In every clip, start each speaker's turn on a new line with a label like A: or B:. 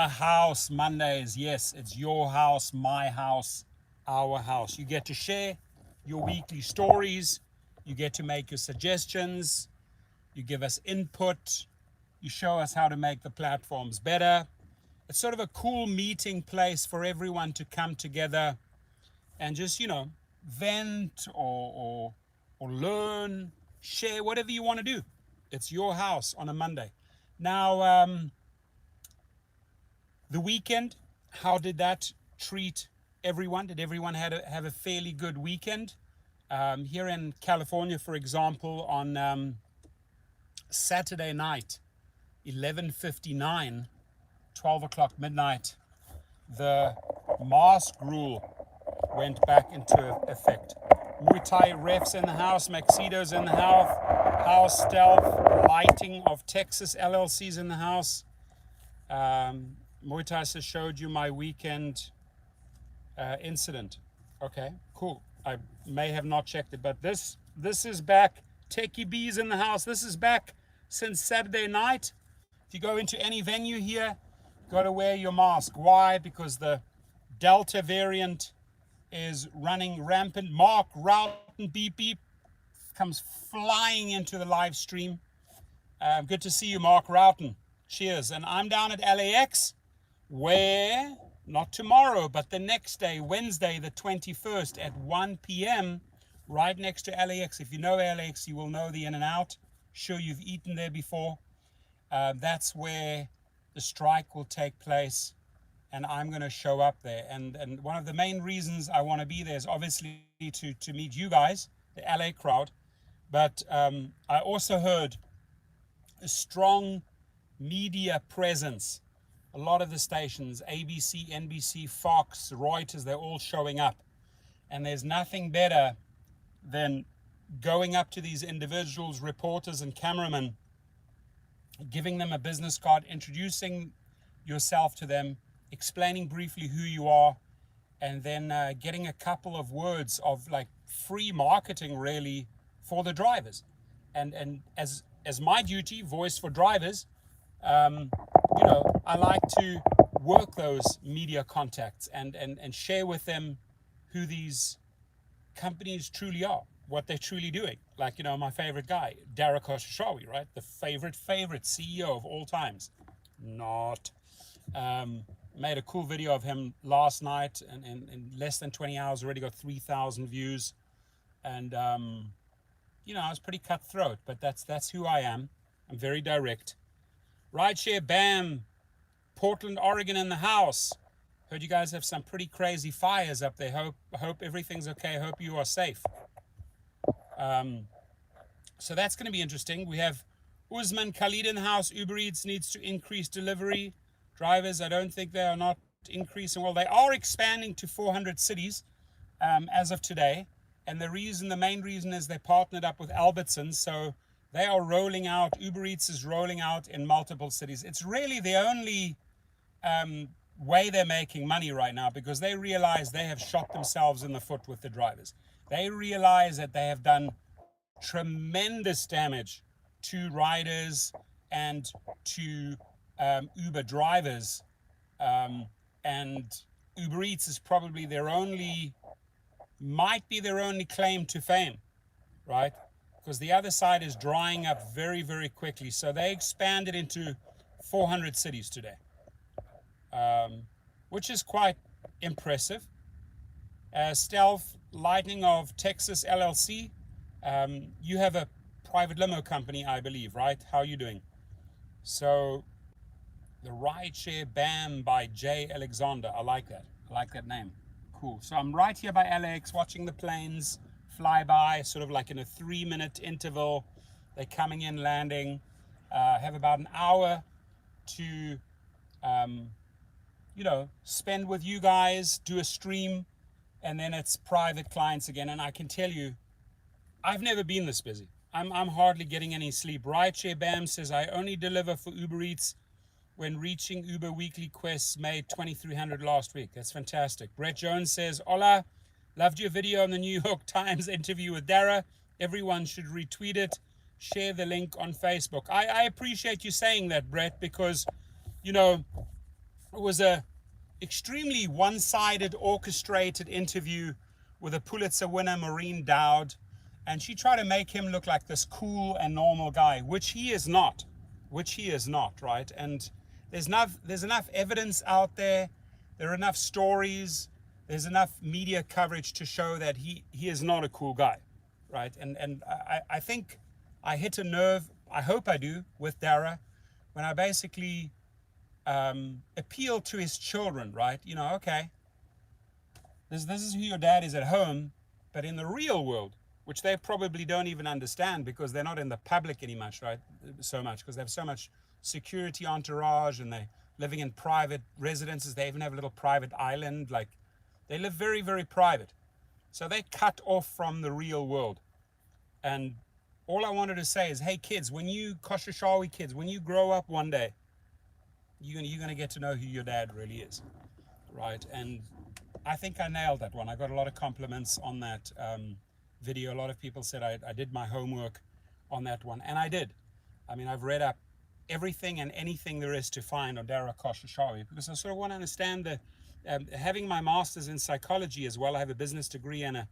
A: house Mondays. Yes, it's your house, my house, our house. You get to share your weekly stories. You get to make your suggestions. You give us input. You show us how to make the platforms better. It's sort of a cool meeting place for everyone to come together and just, vent or learn, share, whatever you want to do. It's your house on a Monday. Now, the weekend, how did that treat everyone? Did everyone have a fairly good weekend? Here in California, for example, on Saturday night, 11:59, 12 o'clock midnight, the mask rule went back into effect. Muay Thai refs in the house, Maxitos in the house, Stealth, Lighting of Texas LLCs in the house. Muay Thai just showed you my weekend incident. Okay, cool. I may have not checked it, but this is back. Techie B's in the house. This is back since Saturday night. If you go into any venue here, got to wear your mask. Why? Because the Delta variant is running rampant. Mark Roughton, beep beep, comes flying into the live stream. Good to see you, Mark Roughton. Cheers. And I'm down at LAX, where, not tomorrow, but the next day, Wednesday, the 21st at 1 p.m., right next to LAX. If you know LAX, you will know the in and out. Sure, you've eaten there before. That's where the strike will take place, and I'm going to show up there. And one of the main reasons I want to be there is obviously to meet you guys, the LA crowd. But I also heard a strong media presence. A lot of the stations, ABC, NBC, Fox, Reuters, they're all showing up. And there's nothing better than going up to these individuals, reporters and cameramen, giving them a business card, introducing yourself to them, explaining briefly who you are, and then getting a couple of words of like free marketing really for the drivers. And as my duty, voice for drivers, I like to work those media contacts and share with them who these companies truly are, what they're truly doing. Like, my favorite guy, Derek Hoshashawi, right? The favorite CEO of all times. Not. Made a cool video of him last night, and in less than 20 hours already got 3,000 views. And, I was pretty cutthroat, but that's who I am. I'm very direct. Rideshare Bam, Portland, Oregon in the house. Heard you guys have some pretty crazy fires up there. Hope everything's okay. Hope you are safe. So that's going to be interesting. We have Usman Khalid in the house. Uber Eats needs to increase delivery. Drivers, I don't think they are not increasing. Well, they are expanding to 400 cities as of today. And the main reason is they partnered up with Albertsons. So they are rolling out, Uber Eats is rolling out in multiple cities. It's really the only way they're making money right now, because they realize they have shot themselves in the foot with the drivers. They realize that they have done tremendous damage to riders and to Uber drivers. And Uber Eats is probably might be their only claim to fame, right? Because the other side is drying up very, very quickly. So they expanded into 400 cities today, which is quite impressive. Stealth, Lighting of Texas LLC. You have a private limo company, I believe, right? How are you doing? So the Rideshare Bam by Jay Alexander. I like that. I like that name. Cool. So I'm right here by LAX watching the planes fly by, sort of like in a 3-minute interval. They're coming in, landing. Have about an hour to, spend with you guys, do a stream, and then it's private clients again. And I can tell you, I've never been this busy. I'm hardly getting any sleep. Rideshare Bam says, I only deliver for Uber Eats when reaching Uber weekly quests made 2,300 last week. That's fantastic. Brett Jones says, hola, loved your video on the New York Times interview with Dara. Everyone should retweet it. Share the link on Facebook. I appreciate you saying that, Brett, because, It was a extremely one-sided, orchestrated interview with a Pulitzer winner, Maureen Dowd, and she tried to make him look like this cool and normal guy, which he is not. Which he is not, right? And there's enough evidence out there. There are enough stories. There's enough media coverage to show that he is not a cool guy, right? And I think I hit a nerve. I hope I do with Dara when I basically appeal to his children, right? You know, okay, this is who your dad is at home, but in the real world, which they probably don't even understand because they're not in the public any much, right? So much because they have so much security entourage and they're living in private residences. They even have a little private island. Like they live very, very private. So they cut off from the real world. And all I wanted to say is, hey kids, Koshashawi kids, when you grow up one day, you're going to get to know who your dad really is, right? And I think I nailed that one. I got a lot of compliments on that video. A lot of people said I did my homework on that one, and I did. I mean, I've read up everything and anything there is to find on Dara Khosrowshahi because I sort of want to understand the having my master's in psychology as well. I have a business degree and a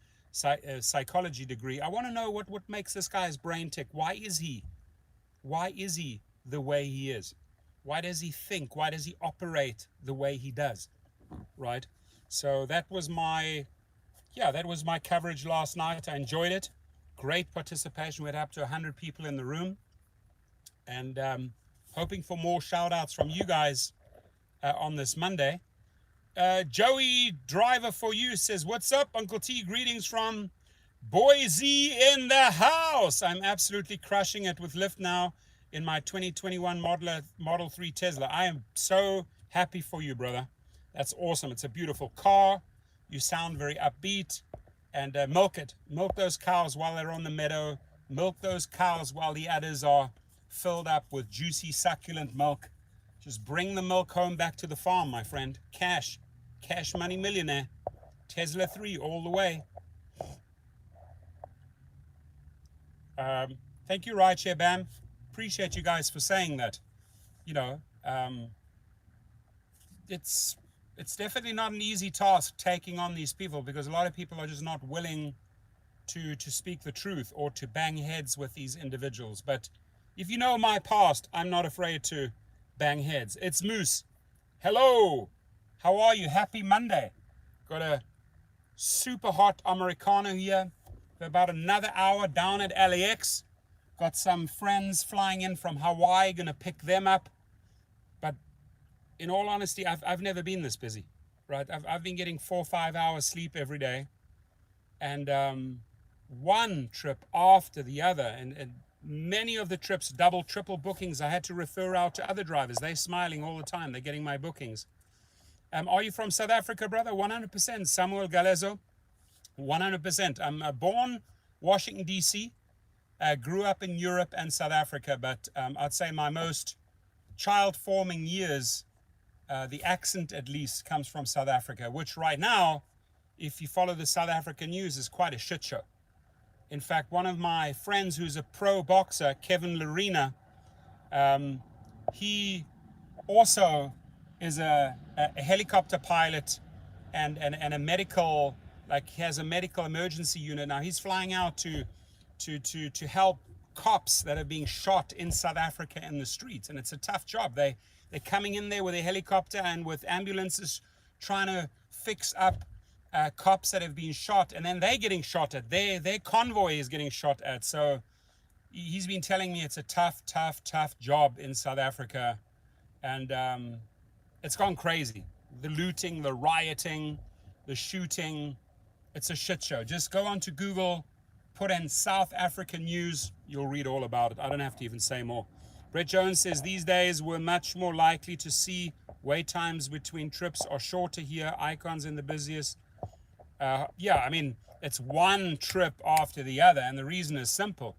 A: psychology degree. I want to know what makes this guy's brain tick. Why is he the way he is? Why does he think? Why does he operate the way he does? Right? So that was my coverage last night. I enjoyed it. Great participation. We had up to 100 people in the room. And hoping for more shout outs from you guys on this Monday. Joey Driver for You says, what's up, Uncle T? Greetings from Boise in the house. I'm absolutely crushing it with Lyft now in my 2021 Model 3 Tesla. I am so happy for you, brother. That's awesome. It's a beautiful car. You sound very upbeat. And milk it. Milk those cows while they're on the meadow. Milk those cows while the udders are filled up with juicy, succulent milk. Just bring the milk home back to the farm, my friend. Cash money millionaire. Tesla 3 all the way. Thank you, Rideshare Bam. Appreciate you guys for saying that. You know, it's definitely not an easy task taking on these people because a lot of people are just not willing to speak the truth or to bang heads with these individuals. But if you know my past, I'm not afraid to bang heads. It's Moose. Hello. How are you? Happy Monday. Got a super hot Americano here for about another hour down at LAX. Got some friends flying in from Hawaii, going to pick them up. But in all honesty, I've never been this busy, right? I've been getting 4 or 5 hours sleep every day. And one trip after the other. And many of the trips, double, triple bookings, I had to refer out to other drivers. They're smiling all the time. They're getting my bookings. Are you from South Africa, brother? 100%. Samuel Galezo, 100%. I'm born Washington, D.C., grew up in Europe and South Africa, but I'd say my most child-forming years, the accent at least, comes from South Africa, which right now, if you follow the South African news, is quite a shit show. In fact, one of my friends who's a pro boxer, Kevin Larina, he also is a helicopter pilot and a medical, like he has a medical emergency unit. Now he's flying out to help cops that are being shot in South Africa in the streets. And it's a tough job. They're coming in there with a helicopter and with ambulances trying to fix up cops that have been shot, and then they're getting shot at. Their convoy is getting shot at. So he's been telling me it's a tough job in South Africa. And it's gone crazy. The looting, the rioting, the shooting. It's a shit show. Just go onto Google, put in South African news. You'll read all about it. I don't have to even say more. Brett Jones says these days we're much more likely to see wait times between trips are shorter here. Icons in the busiest. Yeah, I mean, it's one trip after the other, and the reason is simple.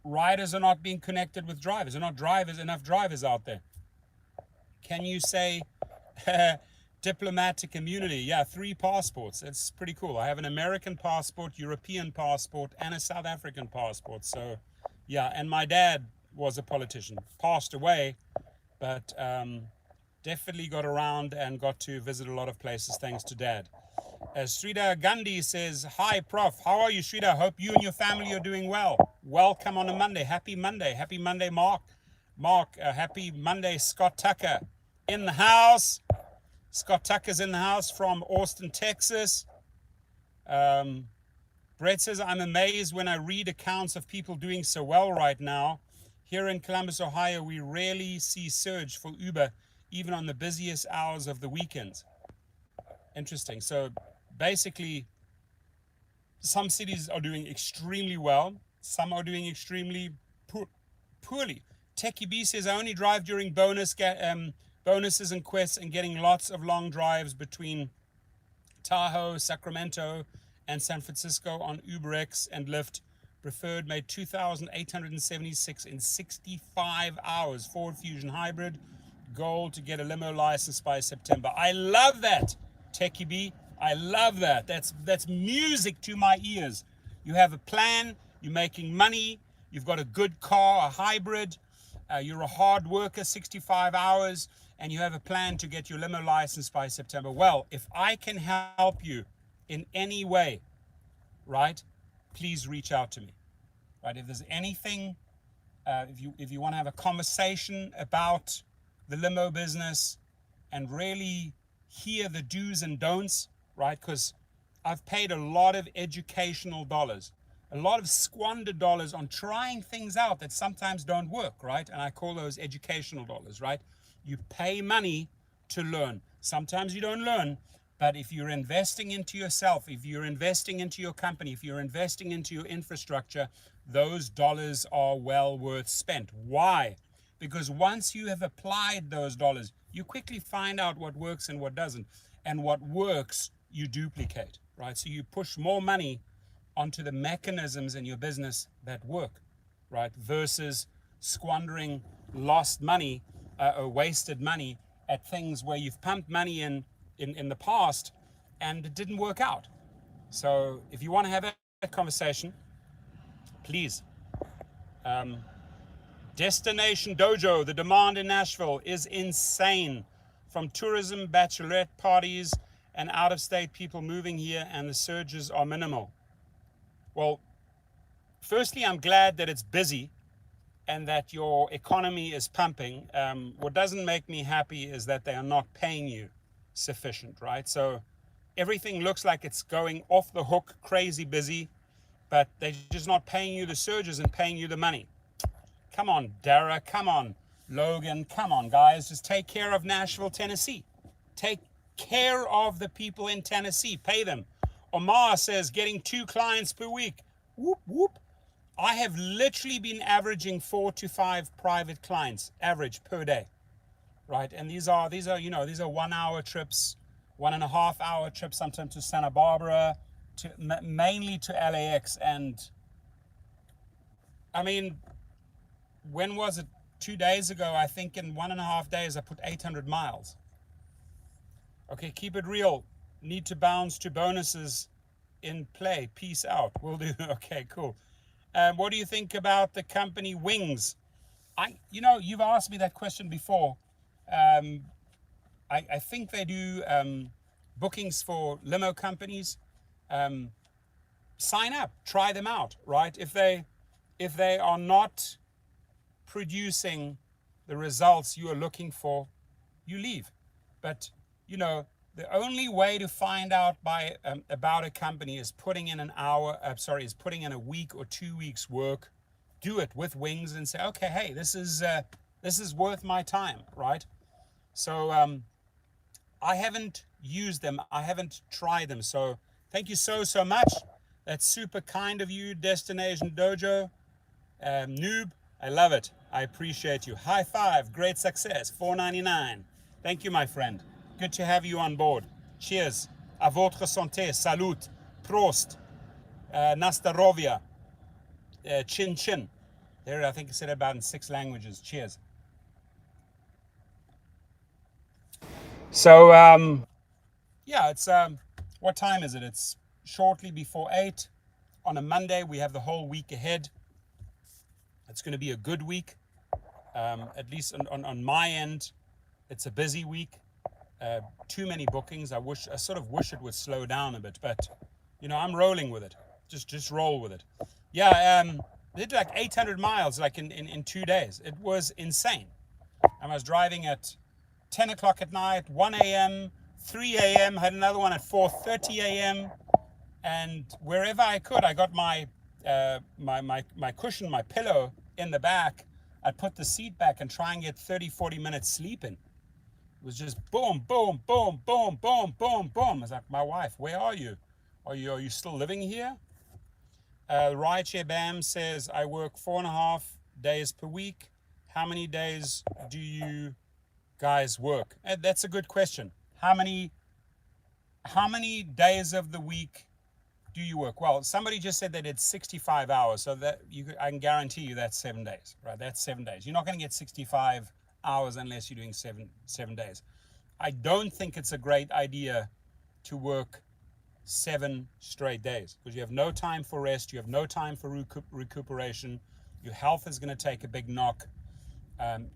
A: Riders are not being connected with drivers. There are not enough drivers out there. Can you say diplomatic immunity? Yeah, 3 passports. It's pretty cool. I have an American passport, European passport, and a South African passport. So, yeah, and my dad was a politician, passed away, but definitely got around and got to visit a lot of places thanks to Dad. Srida Gandhi says, hi, Prof. How are you, Srida? Hope you and your family are doing well. Welcome on a Monday. Happy Monday. Happy Monday, Mark. Happy Monday, Scott Tucker. In the house. Scott Tucker's in the house from Austin, Texas. Brett says, I'm amazed when I read accounts of people doing so well right now. Here in Columbus, Ohio, we rarely see surge for Uber, even on the busiest hours of the weekends. Interesting. So basically, some cities are doing extremely well. Some are doing extremely poorly. Techie B says, I only drive during bonuses and quests and getting lots of long drives between Tahoe, Sacramento, and San Francisco on UberX and Lyft. Preferred made 2,876 in 65 hours. Ford Fusion Hybrid. Goal to get a limo license by September. I love that, Techie B. I love that. That's music to my ears. You have a plan. You're making money. You've got a good car, a hybrid. You're a hard worker, 65 hours, and you have a plan to get your limo license by September. Well, if I can help you in any way, right, please reach out to me. Right? If there's anything, if you want to have a conversation about the limo business and really hear the do's and don'ts, right? Because I've paid a lot of educational dollars, a lot of squandered dollars on trying things out that sometimes don't work, right? And I call those educational dollars, right? You pay money to learn. Sometimes you don't learn, but if you're investing into yourself, if you're investing into your company, if you're investing into your infrastructure, those dollars are well worth spent. Why? Because once you have applied those dollars, you quickly find out what works and what doesn't. And what works, you duplicate, right? So you push more money onto the mechanisms in your business that work, right? Versus squandering lost money or wasted money at things where you've pumped money in the past and it didn't work out. So if you want to have that conversation, please. Destination Dojo, the demand in Nashville is insane. From tourism, bachelorette parties, and out-of-state people moving here, and the surges are minimal. Well, firstly, I'm glad that it's busy and that your economy is pumping. What doesn't make me happy is that they are not paying you sufficient, right? So everything looks like it's going off the hook, crazy busy, but they're just not paying you the surges and paying you the money. Come on, Dara, come on, Logan, come on, guys, just take care of Nashville, Tennessee. Take care of the people in Tennessee, pay them. Omar says, getting 2 clients per week. Whoop, whoop. I have literally been averaging 4 to 5 private clients, average per day, right? And these are 1 hour trips, 1.5 hour trips, sometimes to Santa Barbara, mainly to LAX. And I mean, when was it? 2 days ago, I think in 1.5 days, I put 800 miles. Okay, keep it real. Need to bounce to bonuses in play. Peace out. Will do. Okay, cool. What do you think about the company Wings? You've asked me that question before. I think they do bookings for limo companies. Sign up, try them out, right? If they are not producing the results you are looking for, you leave. But the only way to find out about a company is putting in putting in a week or 2 weeks work. Do it with Wings and say, okay, hey, this is worth my time, right? So I haven't used them. I haven't tried them. So thank you so much. That's super kind of you, Destination Dojo. Noob, I love it. I appreciate you. High five, great success, $4.99. Thank you, my friend. Good to have you on board. Cheers. À votre santé. Salut. Prost. Nastarovia. Chin chin. There, I think I said about in 6 languages. Cheers. So, it's, what time is it? It's shortly before 8. On a Monday, we have the whole week ahead. It's going to be a good week, at least on my end. It's a busy week. Too many bookings. I sort of wish it would slow down a bit, but I'm rolling with it. Just roll with it. Yeah, did like 800 miles like in 2 days. It was insane. I was driving at 10 o'clock at night, 1 a.m., 3 a.m., had another one at 4:30 a.m. And wherever I could, I got my cushion, my pillow in the back. I'd put the seat back and try and get 30, 40 minutes sleep in. It was just boom, boom, boom, boom, boom, boom, boom. I was like, my wife, where are you? Are you still living here? Rideshare Bam says, I work 4.5 days per week. How many days do you guys work? That's a good question. How many days of the week do you work? Well, somebody just said that it's 65 hours, so that I can guarantee you that's 7 days, right? That's 7 days. You're not going to get 65 hours unless you're doing seven days. I don't think it's a great idea to work 7 straight days because you have no time for rest, you have no time for recuperation. Your health is going to take a big knock.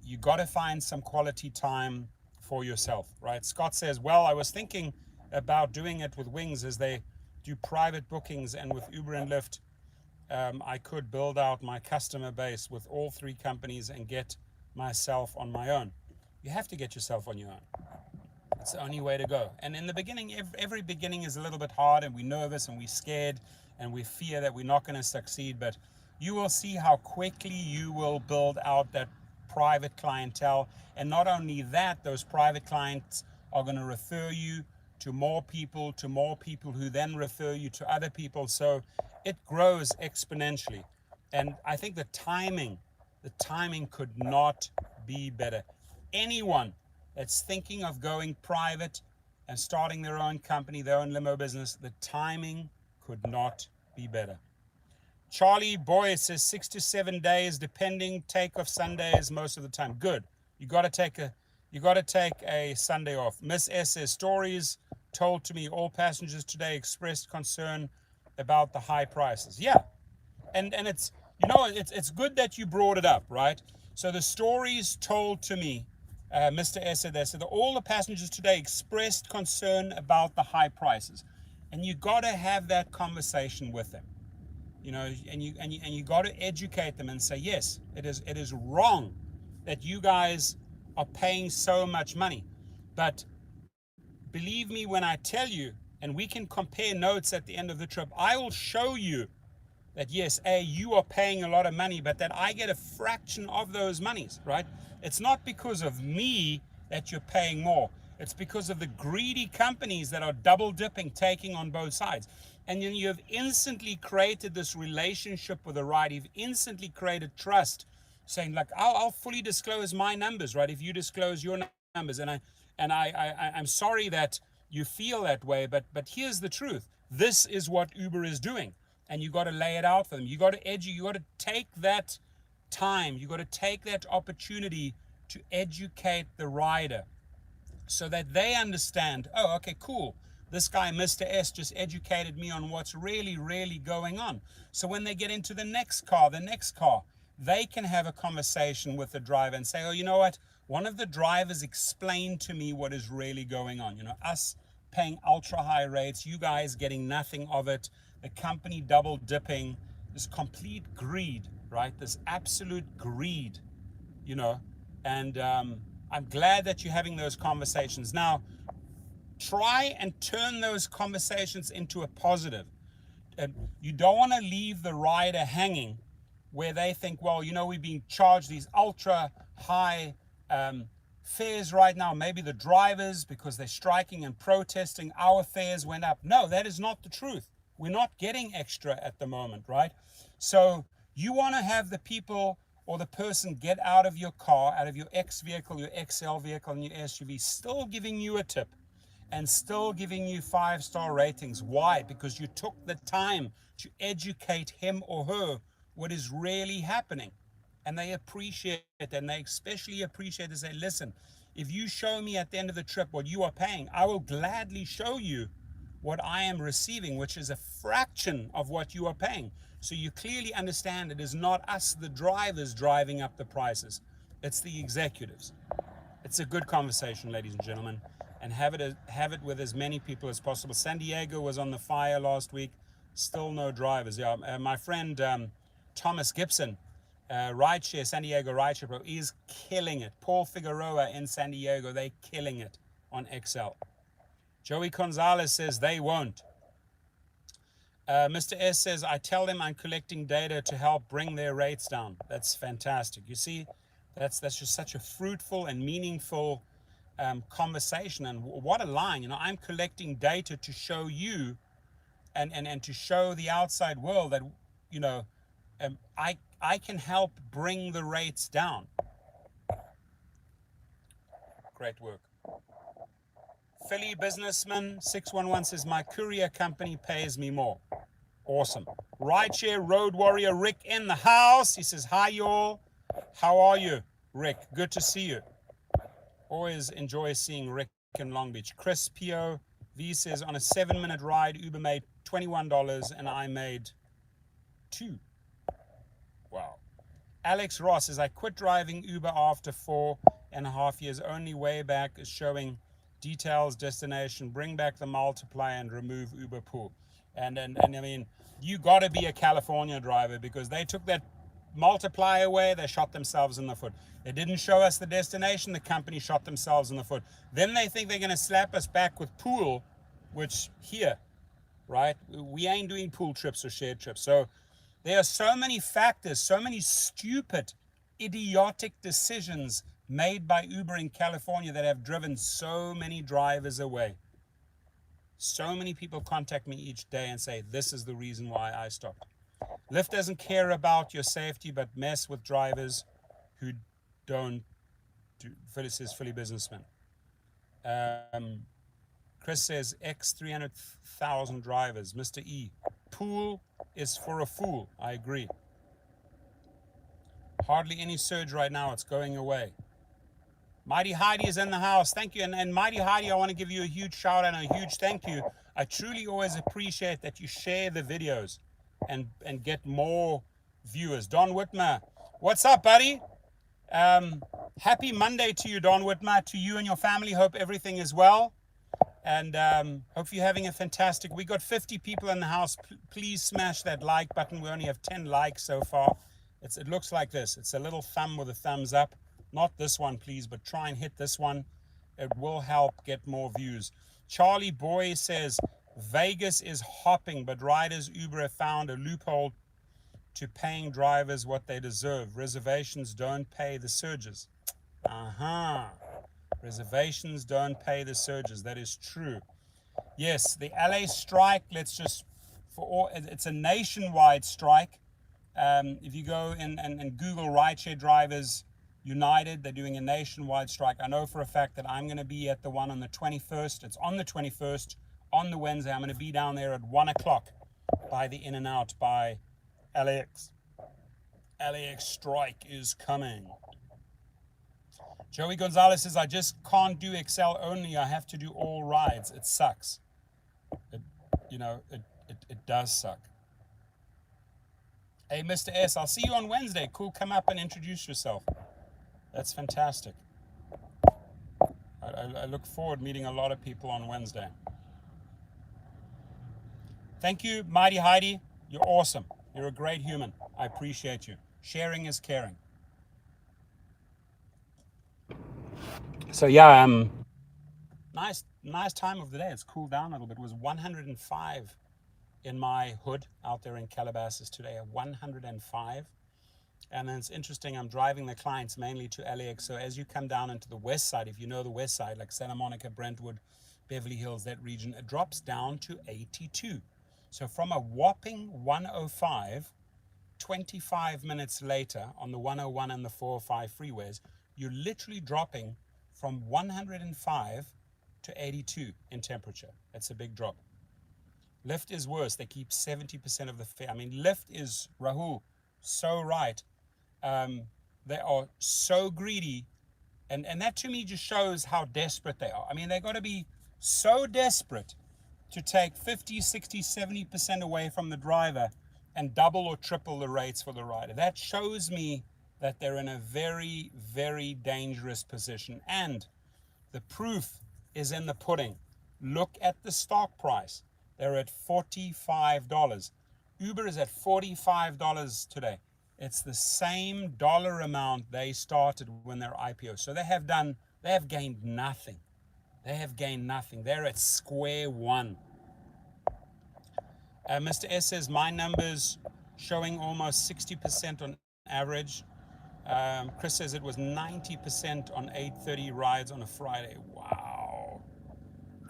A: You got to find some quality time for yourself, right? Scott says, well, I was thinking about doing it with Wings as they do private bookings, and with Uber and Lyft, I could build out my customer base with all 3 companies and get myself on my own. You have to get yourself on your own. It's the only way to go. And in the beginning, every beginning is a little bit hard, and we're nervous and we're scared and we fear that we're not going to succeed, but you will see how quickly you will build out that private clientele. And not only that, those private clients are going to refer you to more people who then refer you to other people. So it grows exponentially. And I think the timing could not be better. Anyone that's thinking of going private and starting their own company, their own limo business, the timing could not be better. Charlie Boy says 6 to 7 days, depending. Take off Sundays most of the time. Good. You got to take a Sunday off. Miss S says, stories told to me all passengers today expressed concern about the high prices. Yeah, and it's good that you brought it up, right? So the stories told to me, Mr. S said that all the passengers today expressed concern about the high prices, and you got to have that conversation with them, and you got to educate them and say, yes, it is wrong that you guys are paying so much money, but believe me when I tell you, and we can compare notes at the end of the trip, I will show you that yes, you are paying a lot of money, but that I get a fraction of those monies, right? It's not because of me that you're paying more. It's because of the greedy companies that are double dipping, taking on both sides. And then you have instantly created this relationship with the ride. You've instantly created trust, saying like, I'll fully disclose my numbers, right? If you disclose your numbers, I'm sorry that you feel that way, but here's the truth. This is what Uber is doing. And you got to lay it out for them. You got to you got to take that time. You got to take that opportunity to educate the rider so that they understand, oh, okay, cool. This guy, Mr. S, just educated me on what's really, really going on. So when they get into the next car, they can have a conversation with the driver and say, oh, you know what? One of the drivers explained to me what is really going on. Us paying ultra high rates, you guys getting nothing of it, the company double dipping, this complete greed, right? This absolute greed, and I'm glad that you're having those conversations. Now, try and turn those conversations into a positive. You don't want to leave the rider hanging where they think, well, we're being charged these ultra high fares right now. Maybe the drivers, because they're striking and protesting, our fares went up. No, that is not the truth. We're not getting extra at the moment, right? So you want to have the people or the person get out of your car, out of your X vehicle, your XL vehicle, and your SUV, still giving you a tip and still giving you 5-star ratings. Why? Because you took the time to educate him or her what is really happening. And they appreciate it, and they especially appreciate to say, listen, if you show me at the end of the trip what you are paying, I will gladly show you what I am receiving, which is a fraction of what you are paying. So you clearly understand it is not us, the drivers, driving up the prices. It's the executives. It's a good conversation, ladies and gentlemen, and have it with as many people as possible. San Diego was on the fire last week. Still no drivers. Yeah, my friend Thomas Gibson, rideshare San Diego rideshare pro, is killing it. Paul Figueroa in San Diego, they killing it on XL. Joey Gonzalez says they won't. Mr. S says, I tell them I'm collecting data to help bring their rates down. That's fantastic. You see, that's just such a fruitful and meaningful conversation. And what a line. You know, I'm collecting data to show you and to show the outside world that, you know, I can help bring the rates down. Great work. Philly businessman 611 says, my courier company pays me more. Awesome. Rideshare Road Warrior Rick in the house. He says, hi, y'all. How are you, Rick? Good to see you. Always enjoy seeing Rick in Long Beach. Chris Pio V says, on a 7-minute ride, Uber made $21 and I made $2. Wow. Alex Ross says, I quit driving Uber after 4.5 years. Only way back is showing details, destination, bring back the multiplier and remove Uber pool. And I mean, you got to be a California driver, because they took that multiplier away, they shot themselves in the foot. They didn't show us the destination, the company shot themselves in the foot. Then they think they're going to slap us back with pool, which here, right, we ain't doing pool trips or shared trips. So there are so many factors, so many stupid, idiotic decisions made by Uber in California that have driven so many drivers away. So many people contact me each day and say, this is the reason why I stopped. Lyft doesn't care about your safety, but mess with drivers who don't do. Phyllis says, Philly businessman. Chris says, X 300,000 drivers. Mr. E, pool is for a fool. I agree. Hardly any surge right now. It's going away. Mighty Heidi is in the house. Thank you. And Mighty Heidi, I want to give you a huge shout out and a huge thank you. I truly always appreciate that you share the videos and get more viewers. Don Whitmer, what's up, buddy? Happy Monday to you, Don Whitmer, to you and your family. Hope everything is well. And hope you're having a fantastic week. We got 50 people in the house. Please smash that like button. We only have 10 likes so far. It looks like this. It's a little thumb with a thumbs up. Not this one, please, but try and hit this one. It will help get more views. Charlie Boy says, Vegas is hopping, but riders Uber have found a loophole to paying drivers what they deserve. Reservations don't pay the surges. Reservations don't pay the surges. That is true. Yes, the LA strike, it's a nationwide strike. If you go and Google rideshare drivers United, they're doing a nationwide strike. I know for a fact that I'm going to be at the one on the 21st. It's on the 21st, on the Wednesday. I'm going to be down there at 1 o'clock by the In-N-Out by LAX. LAX strike is coming. Joey Gonzalez says, I just can't do XL only. I have to do all rides. It sucks. It does suck. Hey, Mr. S, I'll see you on Wednesday. Cool, come up and introduce yourself. That's fantastic. I look forward to meeting a lot of people on Wednesday. Thank you, Mighty Heidi. You're awesome. You're a great human. I appreciate you. Sharing is caring. So yeah, nice time of the day. It's cooled down a little bit. It was 105 in my hood out there in Calabasas today, at 105. And then it's interesting, I'm driving the clients mainly to LAX. So as you come down into the west side, if you know the west side, like Santa Monica, Brentwood, Beverly Hills, that region, it drops down to 82. So from a whopping 105, 25 minutes later on the 101 and the 405 freeways, you're literally dropping from 105 to 82 in temperature. That's a big drop. Lyft is worse. They keep 70% of the fare. I mean, Lyft is, Rahul, so right. They are so greedy. And that to me just shows how desperate they are. I mean, they've got to be so desperate to take 50, 60, 70% away from the driver and double or triple the rates for the rider. That shows me that they're in a very, very dangerous position. And the proof is in the pudding. Look at the stock price. They're at $45. Uber is at $45 today. It's the same dollar amount they started when they're IPO. So they have gained nothing. They have gained nothing. They're at square one. Mr. S says, my numbers showing almost 60% on average. Chris says it was 90% on 8:30 rides on a Friday. Wow.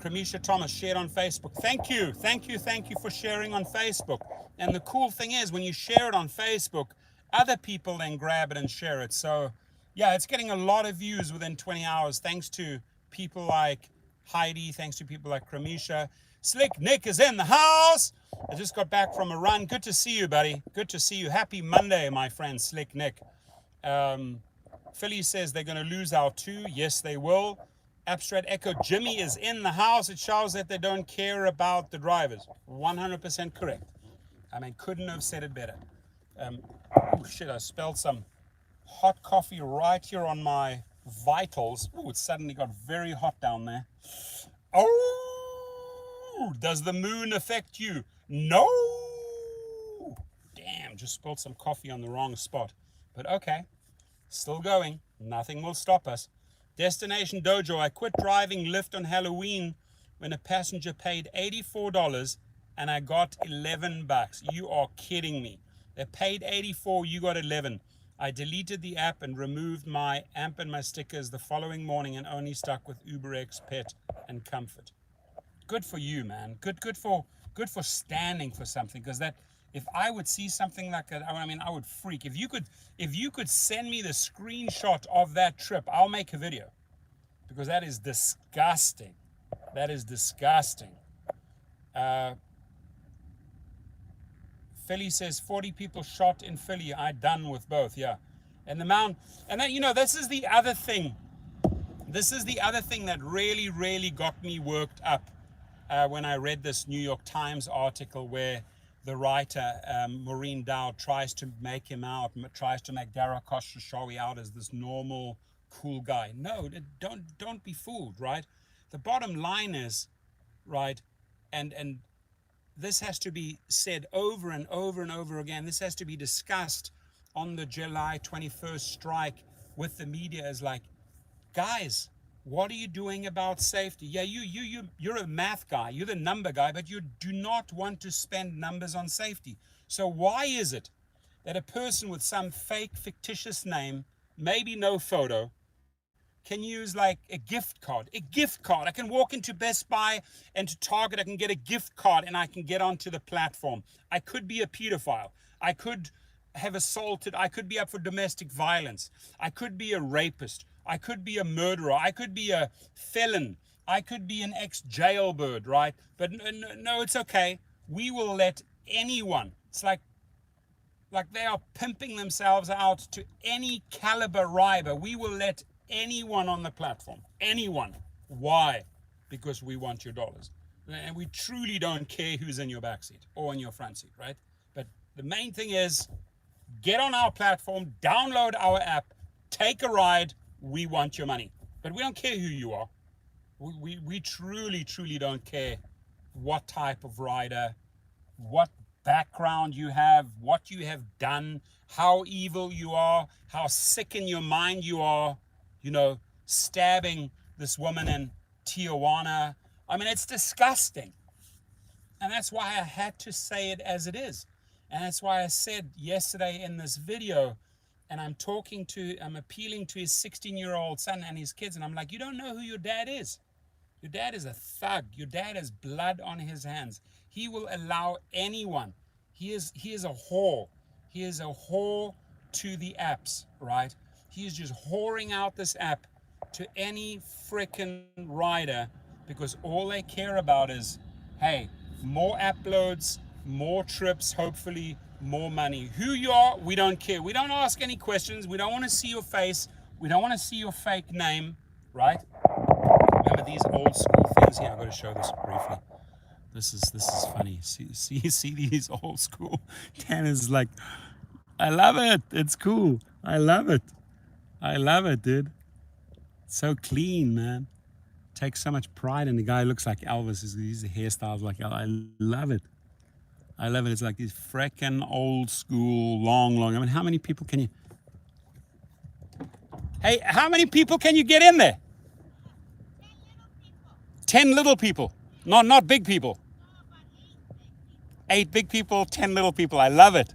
A: Kramisha Thomas shared on Facebook. Thank you for sharing on Facebook. And the cool thing is, when you share it on Facebook, other people then grab it and share it. So yeah, it's getting a lot of views within 20 hours, thanks to people like Heidi, thanks to people like Kramisha. Slick Nick is in the house. I just got back from a run. Good to see you, buddy. Good to see you. Happy Monday, my friend, Slick Nick. Philly says they're going to lose our two. Yes, they will. Abstract Echo, Jimmy is in the house. It shows that they don't care about the drivers. 100% correct. I mean, couldn't have said it better. Oh shit, I spilled some hot coffee right here on my vitals. Oh, it suddenly got very hot down there. Oh, does the moon affect you? No. Damn, just spilled some coffee on the wrong spot. But okay, still going. Nothing will stop us. Destination Dojo, I quit driving Lyft on Halloween when a passenger paid $84 and I got $11. You are kidding me. They paid $84, you got $11. I deleted the app and removed my amp and my stickers the following morning and only stuck with UberX, Pet, and Comfort. Good for you, man. Good for standing for something, because that, if I would see something like that, I mean, I would freak. If you could send me the screenshot of that trip, I'll make a video, because that is disgusting. That is disgusting. Philly says 40 people shot in Philly. I done with both, yeah. And the mount, and that, you know, this is the other thing. This is the other thing that really, really got me worked up when I read this New York Times article where the writer, Maureen Dowd, tries to make Dara Khosrowshahi out as this normal, cool guy. No, don't be fooled, right? The bottom line is, right, and this has to be said over and over and over again. This has to be discussed on the July 21st strike with the media, as like, guys, what are you doing about safety? Yeah, you're a math guy, you're the number guy, but you do not want to spend numbers on safety. So why is it that a person with some fake, fictitious name, maybe no photo, can use like a gift card? A gift card. I can walk into Best Buy and to Target, I can get a gift card and I can get onto the platform. I could be a pedophile. I could have assaulted. I could be up for domestic violence. I could be a rapist. I could be a murderer. I could be a felon. I could be an ex-jailbird, right? But no, it's okay. We will let anyone. It's like they are pimping themselves out to any caliber rider. We will let anyone on the platform. Anyone. Why? Because we want your dollars. And we truly don't care who's in your backseat or in your front seat, right? But the main thing is, get on our platform, download our app, take a ride. We want your money. But we don't care who you are. We truly, truly don't care what type of rider, what background you have, what you have done, how evil you are, how sick in your mind you are, you know, stabbing this woman in Tijuana. I mean, it's disgusting. And that's why I had to say it as it is. And that's why I said yesterday in this video, and I'm appealing to his 16-year-old son and his kids, and I'm like, you don't know who your dad is. Your dad is a thug. Your dad has blood on his hands. He will allow anyone. He is a whore. He is a whore to the apps, right? He is just whoring out this app to any freaking rider, because all they care about is, hey, more uploads, more trips, hopefully more money. Who you are, we don't care. We don't ask any questions. We don't want to see your face. We don't want to see your fake name, right? Remember these old school things here? I've got to show this briefly. This is funny. See these old school. Dan is like, I love it. It's cool. I love it. I love it, dude. So clean, man. Takes so much pride in the guy. Looks like Elvis. His hairstyles like Elvis. I love it. I love it. It's like these frickin' old school, long. I mean, how many people can you? Hey, how many people can you get in there? 10 little people. Not big people. 8 big people, 10 little people. I love it.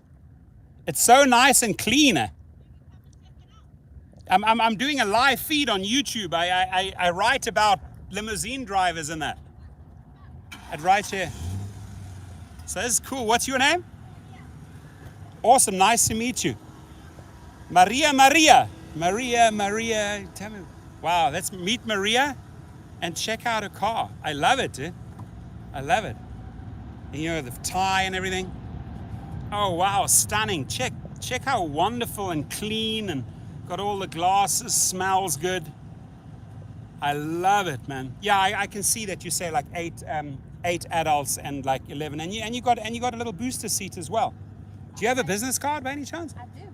A: It's so nice and clean. I'm doing a live feed on YouTube. I write about limousine drivers and that. I'd write here. So this is cool. What's your name? Awesome. Nice to meet you. Maria. Tell me. Wow, let's meet Maria and check out her car. I love it, dude. I love it. And, you know, the tie and everything. Oh, wow, stunning. Check how wonderful and clean and got all the glasses, smells good. I love it, man. Yeah, I can see that you say like eight adults and like 11, and you got a little booster seat as well. Do you have a business card by any chance?
B: I do.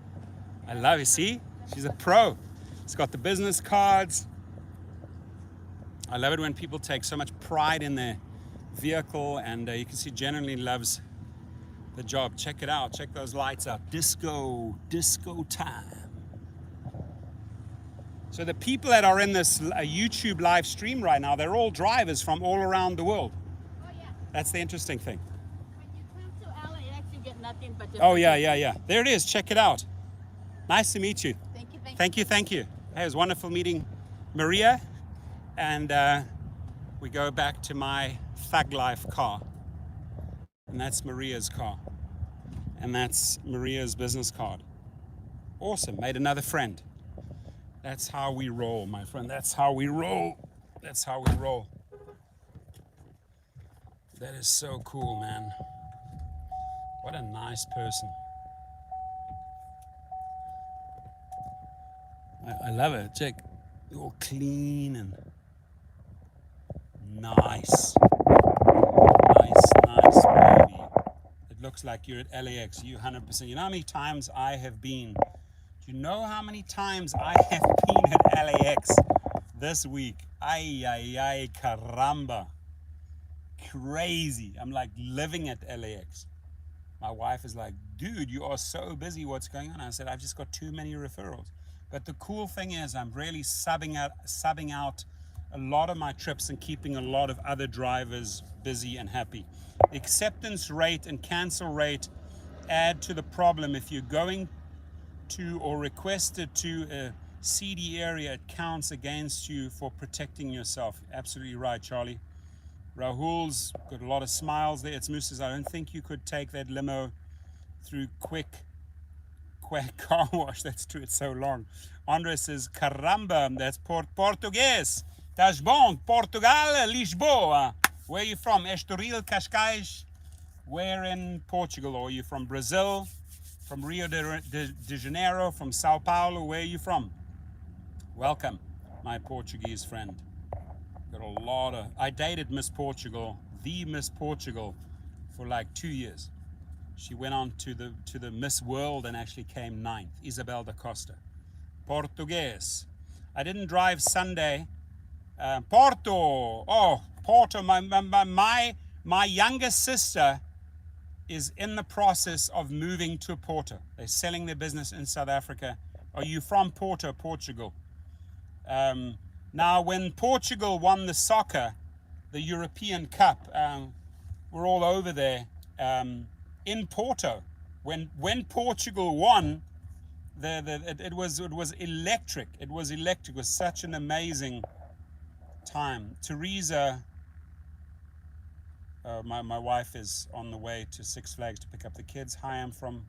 A: I love it. See, she's a pro. It's got the business cards. I love it when people take so much pride in their vehicle, and you can see generally loves the job. Check it out. Check those lights out. Disco time. So the people that are in this YouTube live stream right now, they're all drivers from all around the world.
B: Oh yeah.
A: That's the interesting thing.
B: When you come to LAX, you get nothing but just.
A: Oh yeah. There it is. Check it out. Nice to meet you.
B: Thank you.
A: Hey, it was wonderful meeting Maria, and we go back to my Thug Life car, and that's Maria's car, and that's Maria's business card. Awesome. Made another friend. That's how we roll, my friend. That's how we roll. That is so cool, man. What a nice person. I love it. Check. All clean and nice. Nice, baby. It looks like you're at LAX. You 100%. You know how many times I have been? Do you know how many times I have been at LAX this week? Ay, caramba. Crazy. I'm like living at LAX. My wife is like, dude, you are so busy. What's going on? I said, I've just got too many referrals. But the cool thing is I'm really subbing out a lot of my trips and keeping a lot of other drivers busy and happy. The acceptance rate and cancel rate add to the problem. If you're going to or requested to a seedy area, it counts against you for protecting yourself. Absolutely right, Charlie. Rahul's got a lot of smiles there. It's Moose says, I don't think you could take that limo through quick car wash. That's true, it's so long. Andre says, caramba, that's Portuguese. Estás bom? Portugal, Lisboa. Where are you from? Estoril, Cascais? Where in Portugal? Or are you from Brazil? From Rio de Janeiro? From Sao Paulo? Where are you from? Welcome, my Portuguese friend. Got a lot of... I dated Miss Portugal, the Miss Portugal, for like 2 years. She went on to the Miss World and actually came 9th. Isabel da Costa. Portuguese. I didn't drive Sunday. Porto. Oh, Porto. My younger sister is in the process of moving to Porto. They're selling their business in South Africa. Are you from Porto, Portugal? Now, when Portugal won the soccer, the European Cup, we're all over there. In Porto, when Portugal won, it was electric. It was electric. It was such an amazing time. Teresa, my wife is on the way to Six Flags to pick up the kids. Hi, I'm from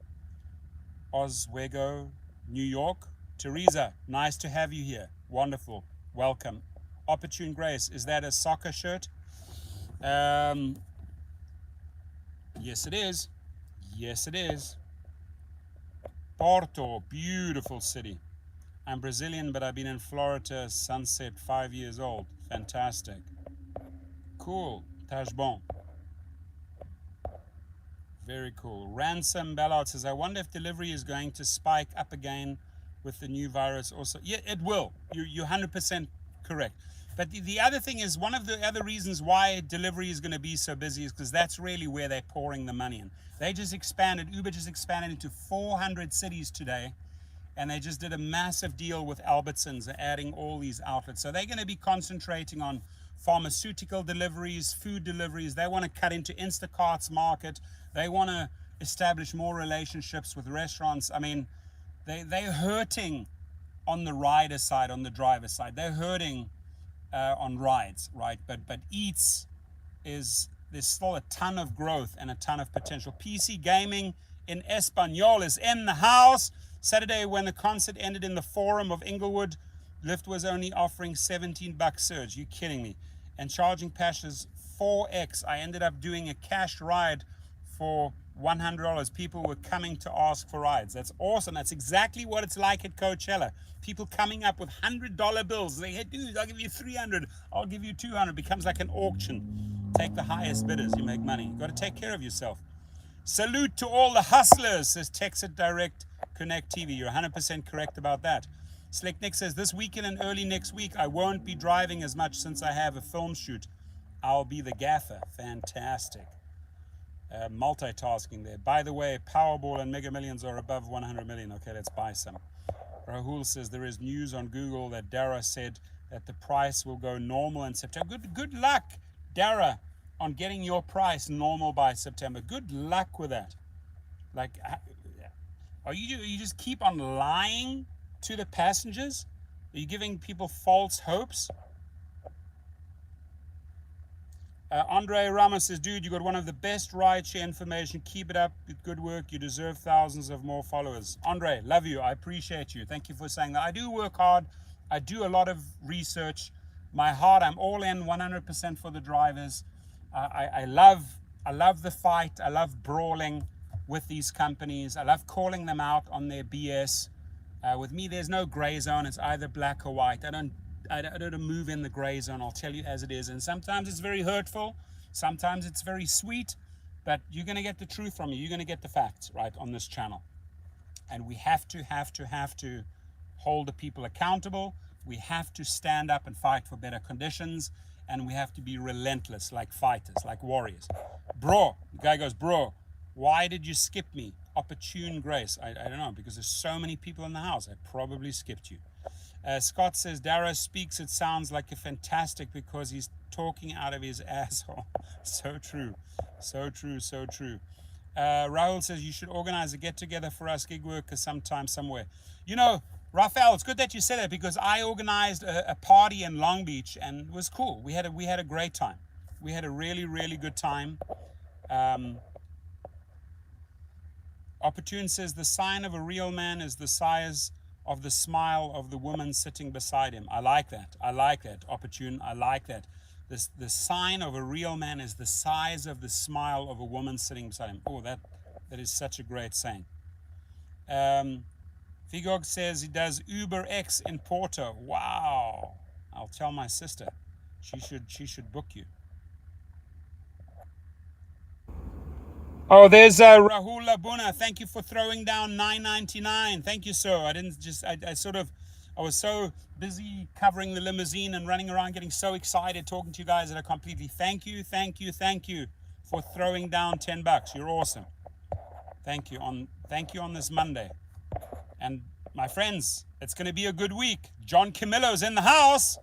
A: Oswego, New York. Teresa, nice to have you here. Wonderful. Welcome. Opportune Grace, is that a soccer shirt? Yes, it is. Yes, it is. Porto, beautiful city. I'm Brazilian, but I've been in Florida, Sunset, 5 years old. Fantastic. Cool. Tás bom. Very cool. Ransom Ballard says, I wonder if delivery is going to spike up again with the new virus also. Yeah, it will. You're 100% correct. But the other thing is, one of the other reasons why delivery is going to be so busy is because that's really where they're pouring the money in. Uber just expanded into 400 cities today, and they just did a massive deal with Albertsons, adding all these outlets. So they're going to be concentrating on pharmaceutical deliveries, food deliveries. They want to cut into Instacart's market. They want to establish more relationships with restaurants. I mean, they're hurting on the rider side, on the driver side. They're hurting on rides, right? But Eats there's still a ton of growth and a ton of potential. PC Gaming in Espanol is in the house. Saturday, when the concert ended in the Forum of Inglewood, Lyft was only offering $17 surge. You kidding me? And charging passes 4x. I ended up doing a cash ride for $100. People were coming to ask for rides. That's awesome. That's exactly what it's like at Coachella. People coming up with $100 bills. They hey, dude, I'll give you 300. I'll give you 200. Becomes like an auction. Take the highest bidders. You make money. You've got to take care of yourself. Salute to all the hustlers, says Texas Direct Connect TV. You're 100% correct about that. Slick Nick says, this weekend and early next week, I won't be driving as much since I have a film shoot. I'll be the gaffer. Fantastic. Multitasking there. By the way, Powerball and Mega Millions are above 100 million. Okay, let's buy some. Rahul says, there is news on Google that Dara said that the price will go normal in September. Good luck, Dara, on getting your price normal by September. Good luck with that. Like, you just keep on lying to the passengers? Are you giving people false hopes? Andre Ramos says, dude, you got one of the best rideshare information. Keep it up. Good work. You deserve thousands of more followers. Andre, love you. I appreciate you. Thank you for saying that. I do work hard. I do a lot of research. My heart, I'm all in 100% for the drivers. I love the fight. I love brawling with these companies. I love calling them out on their BS. With me, there's no gray zone. It's either black or white. I don't move in the gray zone. I'll tell you as it is. And sometimes it's very hurtful. Sometimes it's very sweet. But you're going to get the truth from me. You're going to get the facts, right, on this channel. And we have to hold the people accountable. We have to stand up and fight for better conditions. And we have to be relentless, like fighters, like warriors. Bro, the guy goes, bro, why did you skip me? Opportune grace. I don't know, because there's so many people in the house. I probably skipped you. Scott says, Dara speaks, it sounds like a fantastic because he's talking out of his asshole. So true. So true, so true. Raul says, you should organize a get-together for us gig workers sometime, somewhere. You know, Raphael, it's good that you said that because I organized a party in Long Beach and it was cool. We had a great time. We had a really, really good time. Opportune says, the sign of a real man is the size of the smile of the woman sitting beside him. I like that. I like that. Opportune. I like that. The sign of a real man is the size of the smile of a woman sitting beside him. Oh, that is such a great saying. Vigog says he does Uber X in Porto. Wow. I'll tell my sister. She should book you. Oh, there's Rahul Labuna. Thank you for throwing down $9.99. Thank you, sir. I was so busy covering the limousine and running around, getting so excited, talking to you guys that I completely thank you for throwing down $10. You're awesome. Thank you on this Monday. And my friends, it's going to be a good week. John Camillo's in the house.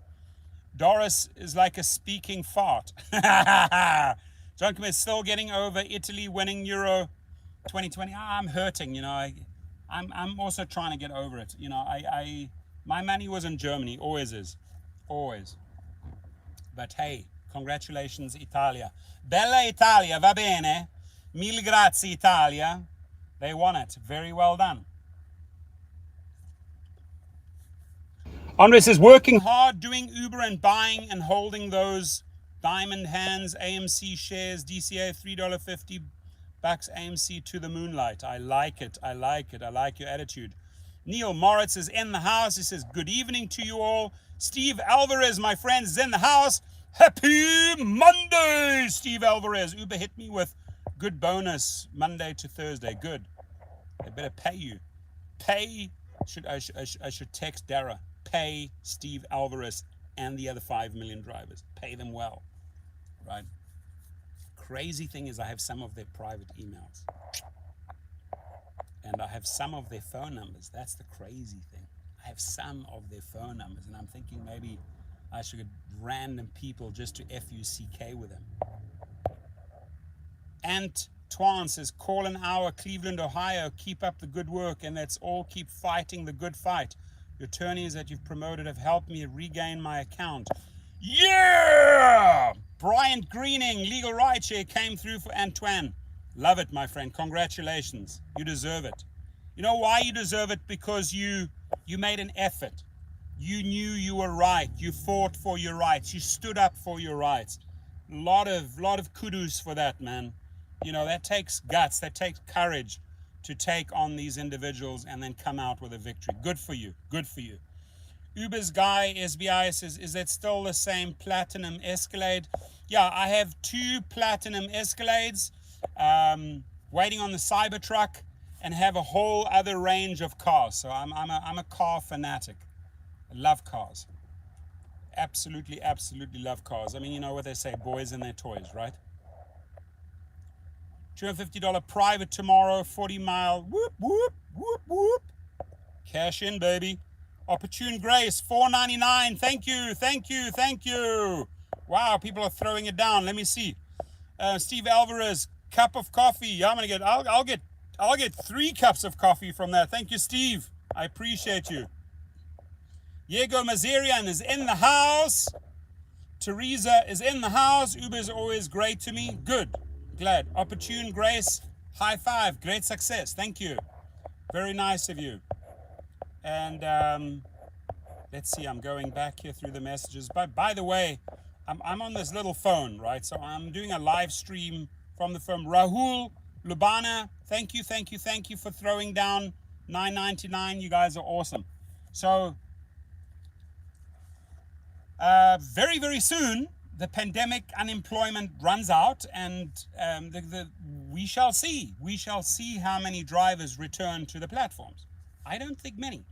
A: Doris is like a speaking fart. John Camillo is still getting over Italy winning Euro 2020. I'm hurting, you know. I'm also trying to get over it. You know, my money was in Germany, always is, always. But hey, congratulations, Italia. Bella Italia, va bene. Mille grazie, Italia. They won it. Very well done. Andre says, working hard, doing Uber and buying and holding those diamond hands, AMC shares, DCA $3.50, AMC to the moonlight. I like it. I like it. I like your attitude. Neil Moritz is in the house. He says, good evening to you all. Steve Alvarez, my friend, is in the house. Happy Monday, Steve Alvarez. Uber hit me with good bonus Monday to Thursday. Good. They better pay you. Pay I should text Dara. Pay Steve Alvarez and the other 5 million drivers. Pay them well, right? Crazy thing is I have some of their private emails. And I have some of their phone numbers. That's the crazy thing. I have some of their phone numbers, and I'm thinking maybe I should get random people just to FUCK with them. Ant Twan says, call an hour, Cleveland, Ohio. Keep up the good work, and let's all keep fighting the good fight. Your attorneys that you've promoted have helped me regain my account. Yeah! Bryant Greening, Legal Right Share, came through for Antoine. Love it, my friend. Congratulations. You deserve it. You know why you deserve it? Because you made an effort. You knew you were right. You fought for your rights. You stood up for your rights. Lot of kudos for that, man. You know, that takes guts. That takes courage to take on these individuals and then come out with a victory. Good for you. Good for you. Uber's guy, SBI, says, is that still the same Platinum Escalade? Yeah, I have 2 Platinum Escalades. Waiting on the Cybertruck, and have a whole other range of cars. So I'm a car fanatic. I love cars. Absolutely love cars. I mean, you know what they say, boys and their toys, right? $250 private tomorrow, 40-mile, whoop, whoop, whoop, whoop. Cash in, baby. Opportune Grace, $4.99. Thank you. Wow, people are throwing it down. Let me see. Steve Alvarez, cup of coffee. Yeah, I'll get 3 cups of coffee from that. Thank you, Steve. I appreciate you. Diego Mazarian is in the house. Teresa is in the house. Uber is always great to me. Good. Glad. Opportune Grace, high five. Great success. Thank you. Very nice of you. And let's see, I'm going back here through the messages. But by the way, I'm on this little phone, right? So I'm doing a live stream from the phone. Rahul Lubana, thank you for throwing down $9.99. You guys are awesome. So very soon, the pandemic unemployment runs out, and we shall see. We shall see how many drivers return to the platforms. I don't think many,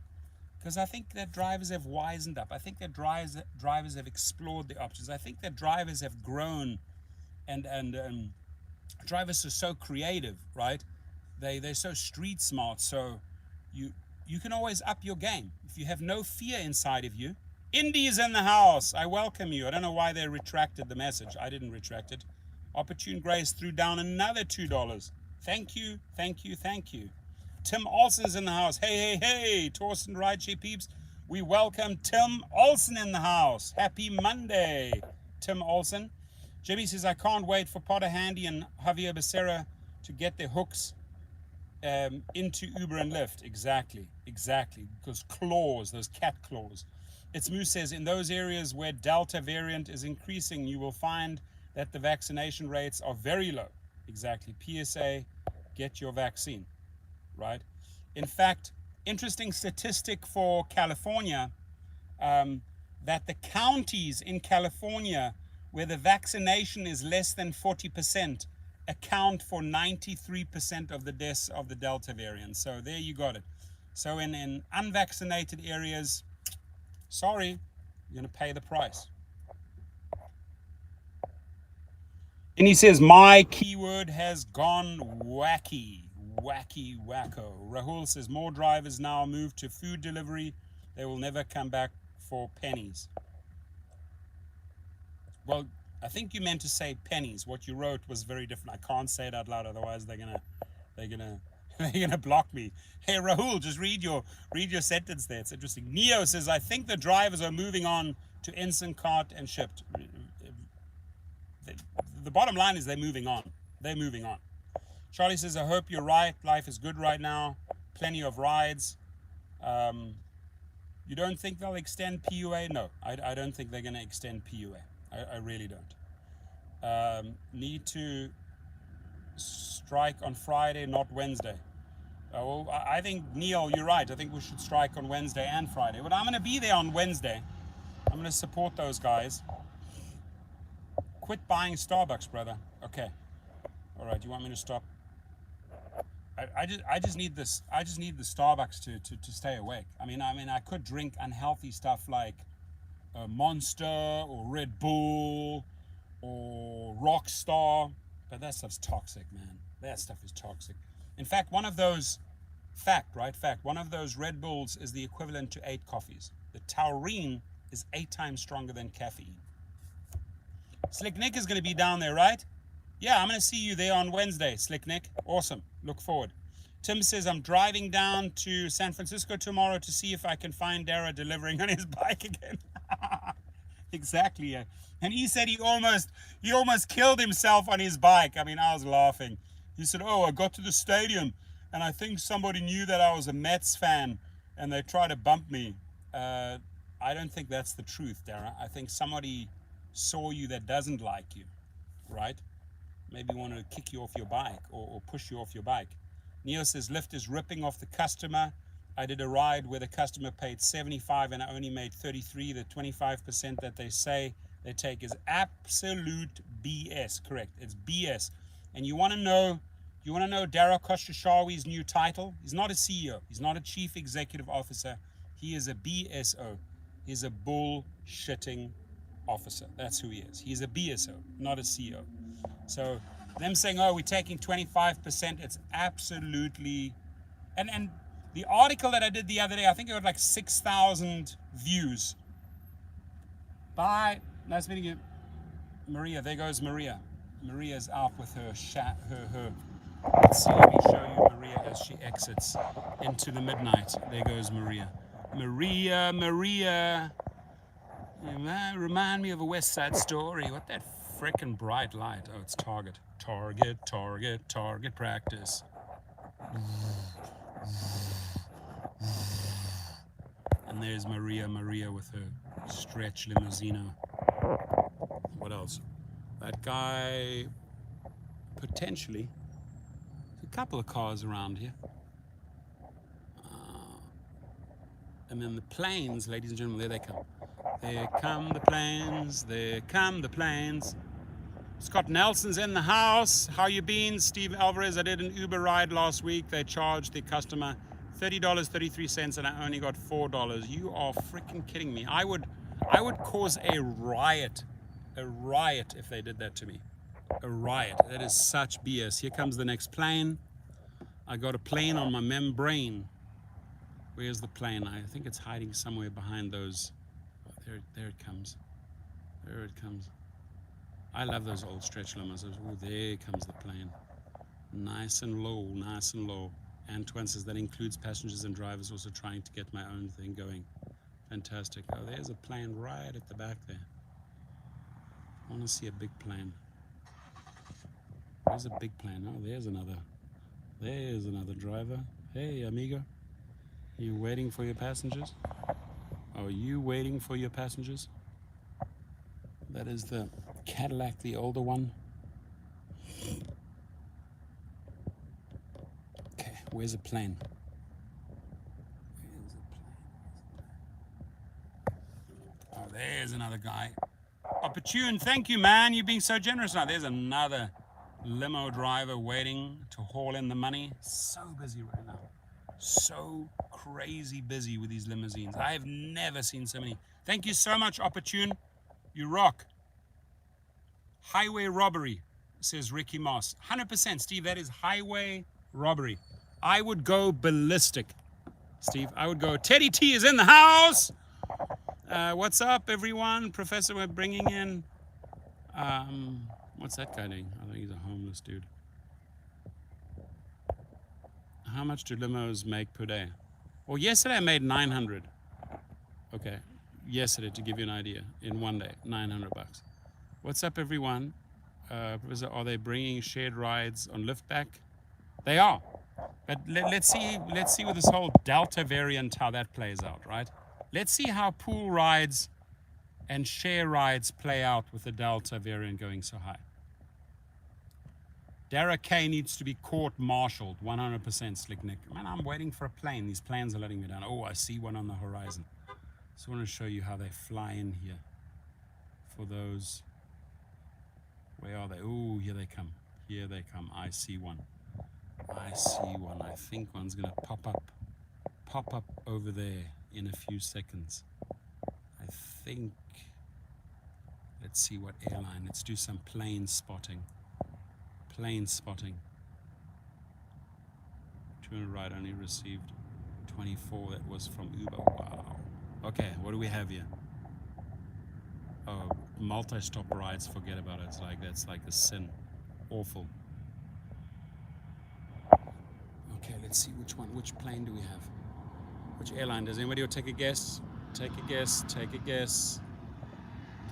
A: because I think that drivers have wisened up. I think that drivers have explored the options. I think that drivers have grown, and drivers are so creative, right? They're so street smart. So you can always up your game if you have no fear inside of you. Indy is in the house. I welcome you. I don't know why they retracted the message. I didn't retract it. Opportune Grace threw down another $2. Thank you. Tim Olson's in the house. Hey, Torsten Rideshare peeps. We welcome Tim Olson in the house. Happy Monday, Tim Olson. Jimmy says, I can't wait for Potter Handy and Javier Becerra to get their hooks into Uber and Lyft. Exactly. Because claws, those cat claws. It's Moose says, in those areas where Delta variant is increasing, you will find that the vaccination rates are very low. Exactly. PSA, get your vaccine, right? In fact, interesting statistic for California, that the counties in California where the vaccination is less than 40% account for 93% of the deaths of the Delta variant. So there you got it. So in unvaccinated areas, sorry, you're going to pay the price. And he says, my keyword has gone wacky, wacko. Rahul says, more drivers now move to food delivery. They will never come back for pennies. Well, I think you meant to say pennies. What you wrote was very different. I can't say it out loud, otherwise they're gonna block me. Hey Rahul, just read your sentence there. It's interesting. Neo says, I think the drivers are moving on to instant cart and shipped. The bottom line is they're moving on. Charlie says, I hope you're right. Life is good right now. Plenty of rides. You don't think they'll extend PUA? No, I don't think they're going to extend PUA. I really don't. Need to strike on Friday, not Wednesday. Well, I think, Neil, you're right. I think we should strike on Wednesday and Friday. But I'm going to be there on Wednesday. I'm going to support those guys. Quit buying Starbucks, brother. Okay. All right, you want me to stop? I just need this. I just need the Starbucks to stay awake. I mean, I could drink unhealthy stuff like Monster or Red Bull or Rockstar, but that stuff's toxic, man. That stuff is toxic. In fact, one of those one of those Red Bulls is the equivalent to 8 coffees. The taurine is 8 times stronger than caffeine. Slick Nick is going to be down there, right? Yeah, I'm going to see you there on Wednesday, Slick Nick. Awesome. Look forward. Tim says, I'm driving down to San Francisco tomorrow to see if I can find Dara delivering on his bike again. Exactly. Yeah. And he said he almost killed himself on his bike. I mean, I was laughing. He said, oh, I got to the stadium and I think somebody knew that I was a Mets fan and they tried to bump me. I don't think that's the truth, Dara. I think somebody saw you that doesn't like you, right? Maybe wanted to kick you off your bike or push you off your bike. Neil says, Lyft is ripping off the customer. I did a ride where the customer paid 75 and I only made 33. The 25% that they say they take is absolute BS. Correct. It's BS. And you want to know Dara Khosrowshahi's new title? He's not a CEO. He's not a chief executive officer. He is a BSO. He's a bullshitting officer. That's who he is. He's a BSO, not a CEO. So them saying, oh, we're taking 25%, it's absolutely... And the article that I did the other day, I think it got like 6,000 views. Bye. Nice meeting you. Maria, there goes Maria. Maria's out with her her. Let's see, let me show you Maria as she exits into the midnight. There goes Maria. Maria. Remind me of a West Side Story. What that frickin' bright light? Oh, it's Target. Target practice. And there's Maria with her stretch limousino. What else? That guy, potentially, a couple of cars around here. And then the planes, ladies and gentlemen, there they come. There come the planes, there come the planes. Scott Nelson's in the house. How you been? Steve Alvarez, I did an Uber ride last week. They charged the customer $30.33 and I only got $4. You are freaking kidding me. I would cause a riot if they did that to me. A riot. That is such BS. Here comes the next plane. I got a plane on my membrane. Where's the plane? I think it's hiding somewhere behind those. Oh, there it comes. There it comes. I love those old stretch limos. Oh, there comes the plane. Nice and low, nice and low. Antoine says that includes passengers and drivers also trying to get my own thing going. Fantastic. Oh, there's a plane right at the back there. I want to see a big plane. There's a big plane. Oh, there's another. There's another driver. Hey, amigo. You waiting for your passengers? Are you waiting for your passengers? That is the Cadillac, the older one. Okay, where's the plane? Oh, there's another guy. Opportune, thank you, man. You're being so generous now. There's another limo driver waiting to haul in the money. So busy right now. So crazy busy with these limousines. I have never seen so many. Thank you so much, Opportune. You rock. Highway robbery, says Ricky Moss. 100%, Steve, that is highway robbery. I would go ballistic, Steve. I would go, Teddy T is in the house. What's up, everyone? Professor, we're bringing in, what's that guy doing? I think he's a homeless dude. How much do limos make per day? Well, yesterday I made 900. Okay, yesterday, to give you an idea, in one day, 900 bucks. What's up, everyone? Professor, are they bringing shared rides on Lyft back? They are. But let's see with this whole Delta variant how that plays out, right? Let's see how pool rides and share rides play out with the Delta variant going so high. Dara K needs to be court-martialed, 100%, Slick Nick. Man, I'm waiting for a plane. These planes are letting me down. Oh, I see one on the horizon. Just want to show you how they fly in here. For those, where are they? Oh, here they come. Here they come. I see one. I see one. I think one's going to pop up over there in a few seconds. I think. Let's see what airline. Let's do some plane spotting. Plane spotting. 200 ride only received 24. That was from Uber. Wow. Okay, what do we have here? Oh, multi-stop rides. Forget about it. That's like a sin. Awful. Okay, let's see which plane do we have? Which airline? Does anybody take a guess? Take a guess. Take a guess.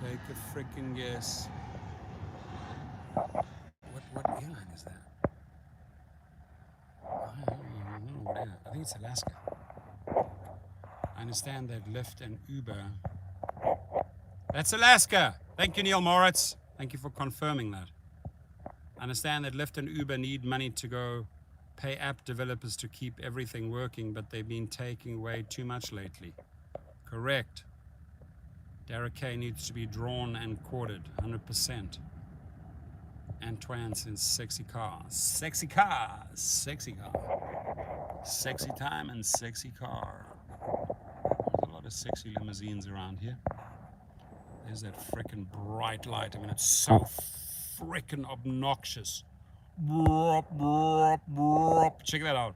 A: Take a freaking guess. What airline is that? I don't know what airline. I think it's Alaska. I understand that Lyft and Uber. That's Alaska. Thank you, Neil Moritz. Thank you for confirming that. I understand that Lyft and Uber need money to go pay app developers to keep everything working, but they've been taking away too much lately. Correct. Derek K needs to be drawn and quartered, 100%. Antoine says sexy cars. Sexy cars. Sexy car. Sexy time and sexy car. There's a lot of sexy limousines around here. There's that frickin' bright light. I mean, it's so frickin' obnoxious. Check that out.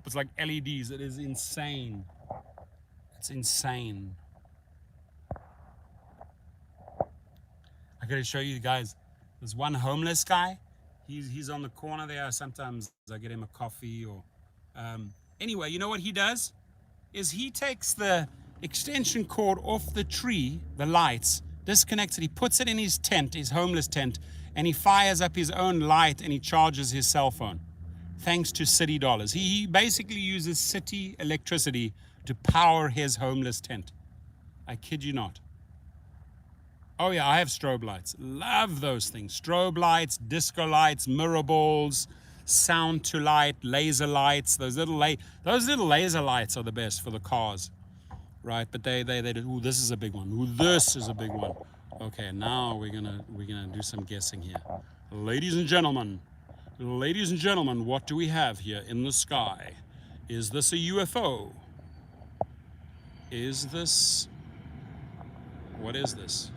A: It's like LEDs. It is insane. It's insane. I gotta show you guys. There's one homeless guy. He's on the corner there. Sometimes I get him a coffee or. Anyway, you know what he does? Is he takes the extension cord off the tree, the lights, disconnects it. He puts it in his tent, his homeless tent, and he fires up his own light and he charges his cell phone. Thanks to city dollars. He basically uses city electricity to power his homeless tent. I kid you not. Oh yeah, I have strobe lights. Love those things. Strobe lights, disco lights, mirror balls, sound to light, laser lights. Those little laser lights are the best for the cars, right? But they ooh, this is a big one. Ooh, this is a big one. Okay, now we're gonna do some guessing here. Ladies and gentlemen, what do we have here in the sky? Is this a UFO? Is this? What is this?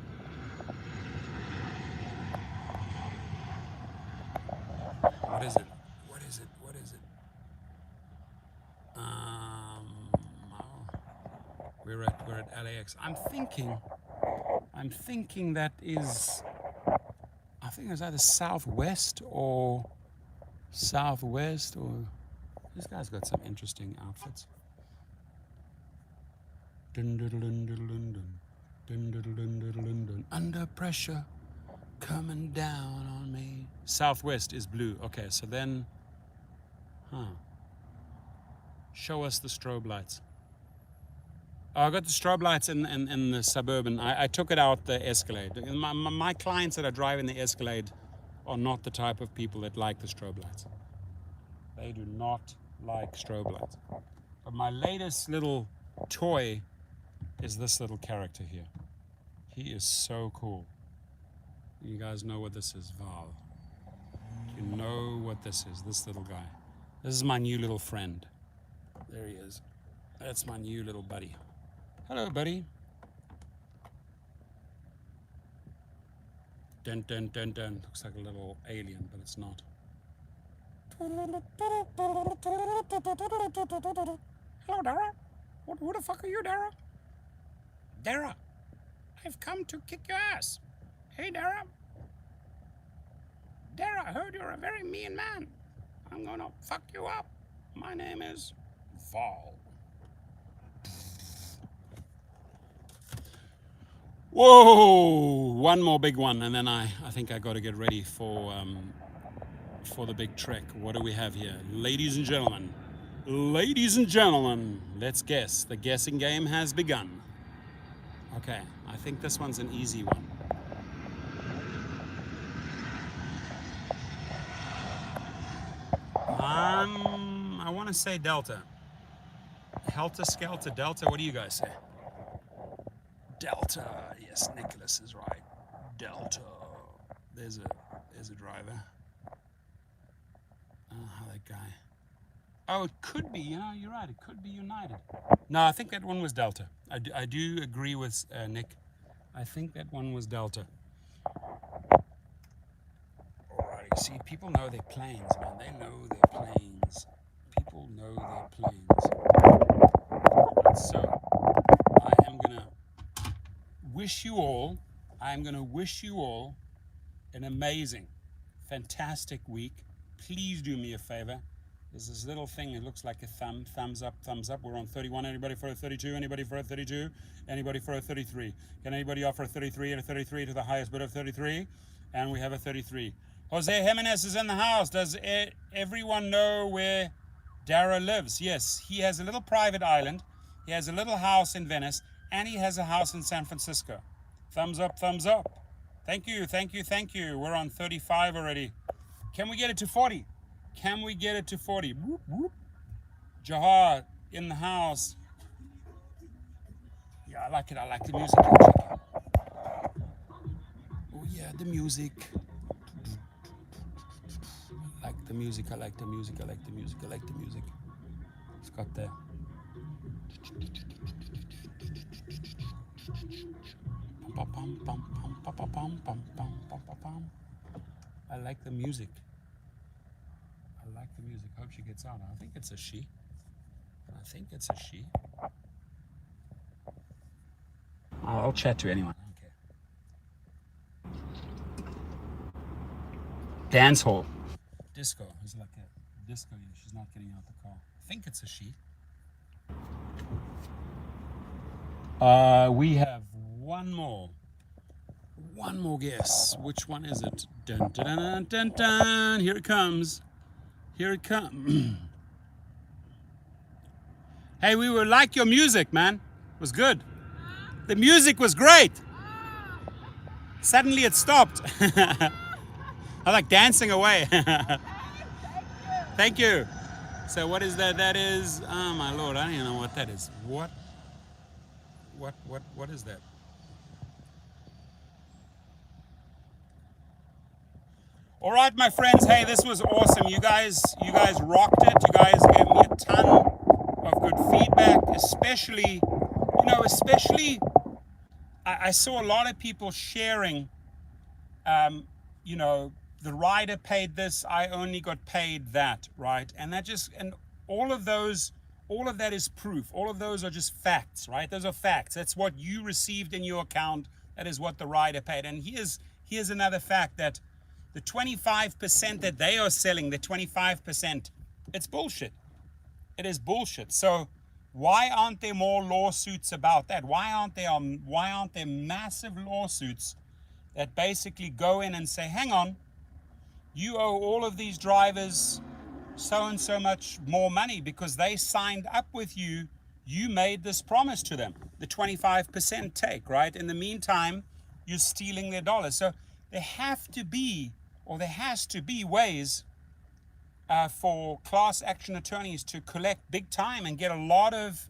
A: What is it? What is it? What is it? We're at LAX. I'm thinking that is. I think it's either southwest or. This guy's got some interesting outfits. Under pressure, coming down on me. Southwest is blue. Okay, so then, show us the strobe lights. Oh, I got the strobe lights in the Suburban. I took it out the Escalade. My clients that are driving the Escalade are not the type of people that like the strobe lights. They do not like strobe lights. But my latest little toy is this little character here. He is so cool. You guys know what this is, Val. You know what this is, this little guy. This is my new little friend. There he is. That's my new little buddy. Hello, buddy. Dun dun dun dun. Looks like a little alien, but it's not. Hello, Dara. Who the fuck are you, Dara? Dara, I've come to kick your ass. Hey, Dara. Dara, I heard you're a very mean man. I'm gonna fuck you up. My name is Val. Whoa! One more big one, and then I think I got to get ready for the big trek. What do we have here, ladies and gentlemen? Ladies and gentlemen, let's guess. The guessing game has begun. Okay, I think this one's an easy one. I want to say Delta. Helter Skelter Delta. What do you guys say? Delta. Yes, Nicholas is right. Delta. There's a driver. How that guy. Oh, it could be. You know, you're right. It could be United. No, I think that one was Delta. I do agree with Nick. I think that one was Delta. Alrighty. See, people know their planes, man. They know their planes. People know their planes. So, I am gonna wish you all. I'm gonna wish you all an amazing, fantastic week. Please do me a favor. There's this little thing, it looks like a thumbs up, thumbs up. We're on 31. Anybody for a 32? Anybody for a 32? Anybody for a 33? Can anybody offer a 33 and a 33 to the highest bid of 33? And we have a 33. Jose Jimenez is in the house. Does everyone know where Dara lives? Yes, he has a little private island. He has a little house in Venice, and he has a house in San Francisco. Thumbs up, thumbs up. Thank you, thank you, thank you. We're on 35 already. Can we get it to 40? Can we get it to 40? Whoop, whoop. Jahar in the house. Yeah, I like it. I like the music. Oh yeah, the music. I like the music. I like the music. I like the music. I like the music. It's got the. I like the music. I like the music. Hope she gets out. I think it's a she. I think it's a she. I'll chat to anyone. I don't care. Dance hall. Disco. It's like a disco. Yeah, she's not getting out the car. I think it's a she. We have one more. One more guess. Which one is it? Dun, dun, dun, dun, dun, dun. Here it comes. Here it comes. Hey, we were like your music, man. It was good. The music was great. Suddenly it stopped. I like dancing away. Thank you. So what is that? That is, oh my Lord, I don't even know what that is. What is that? All right, my friends. Hey, this was awesome. You guys rocked it. You guys gave me a ton of good feedback, especially I saw a lot of people sharing, the rider paid this, I only got paid that, right? And all of that is proof. All of those are just facts, right? Those are facts. That's what you received in your account. That is what the rider paid. And here's another fact, that the 25% that they are selling, the 25%, it's bullshit. It is bullshit. So why aren't there more lawsuits about that? Why aren't there massive lawsuits that basically go in and say, hang on, you owe all of these drivers so and so much more money because they signed up with you. You made this promise to them, the 25% take, right? In the meantime, you're stealing their dollars. So there has to be ways for class action attorneys to collect big time and get a lot of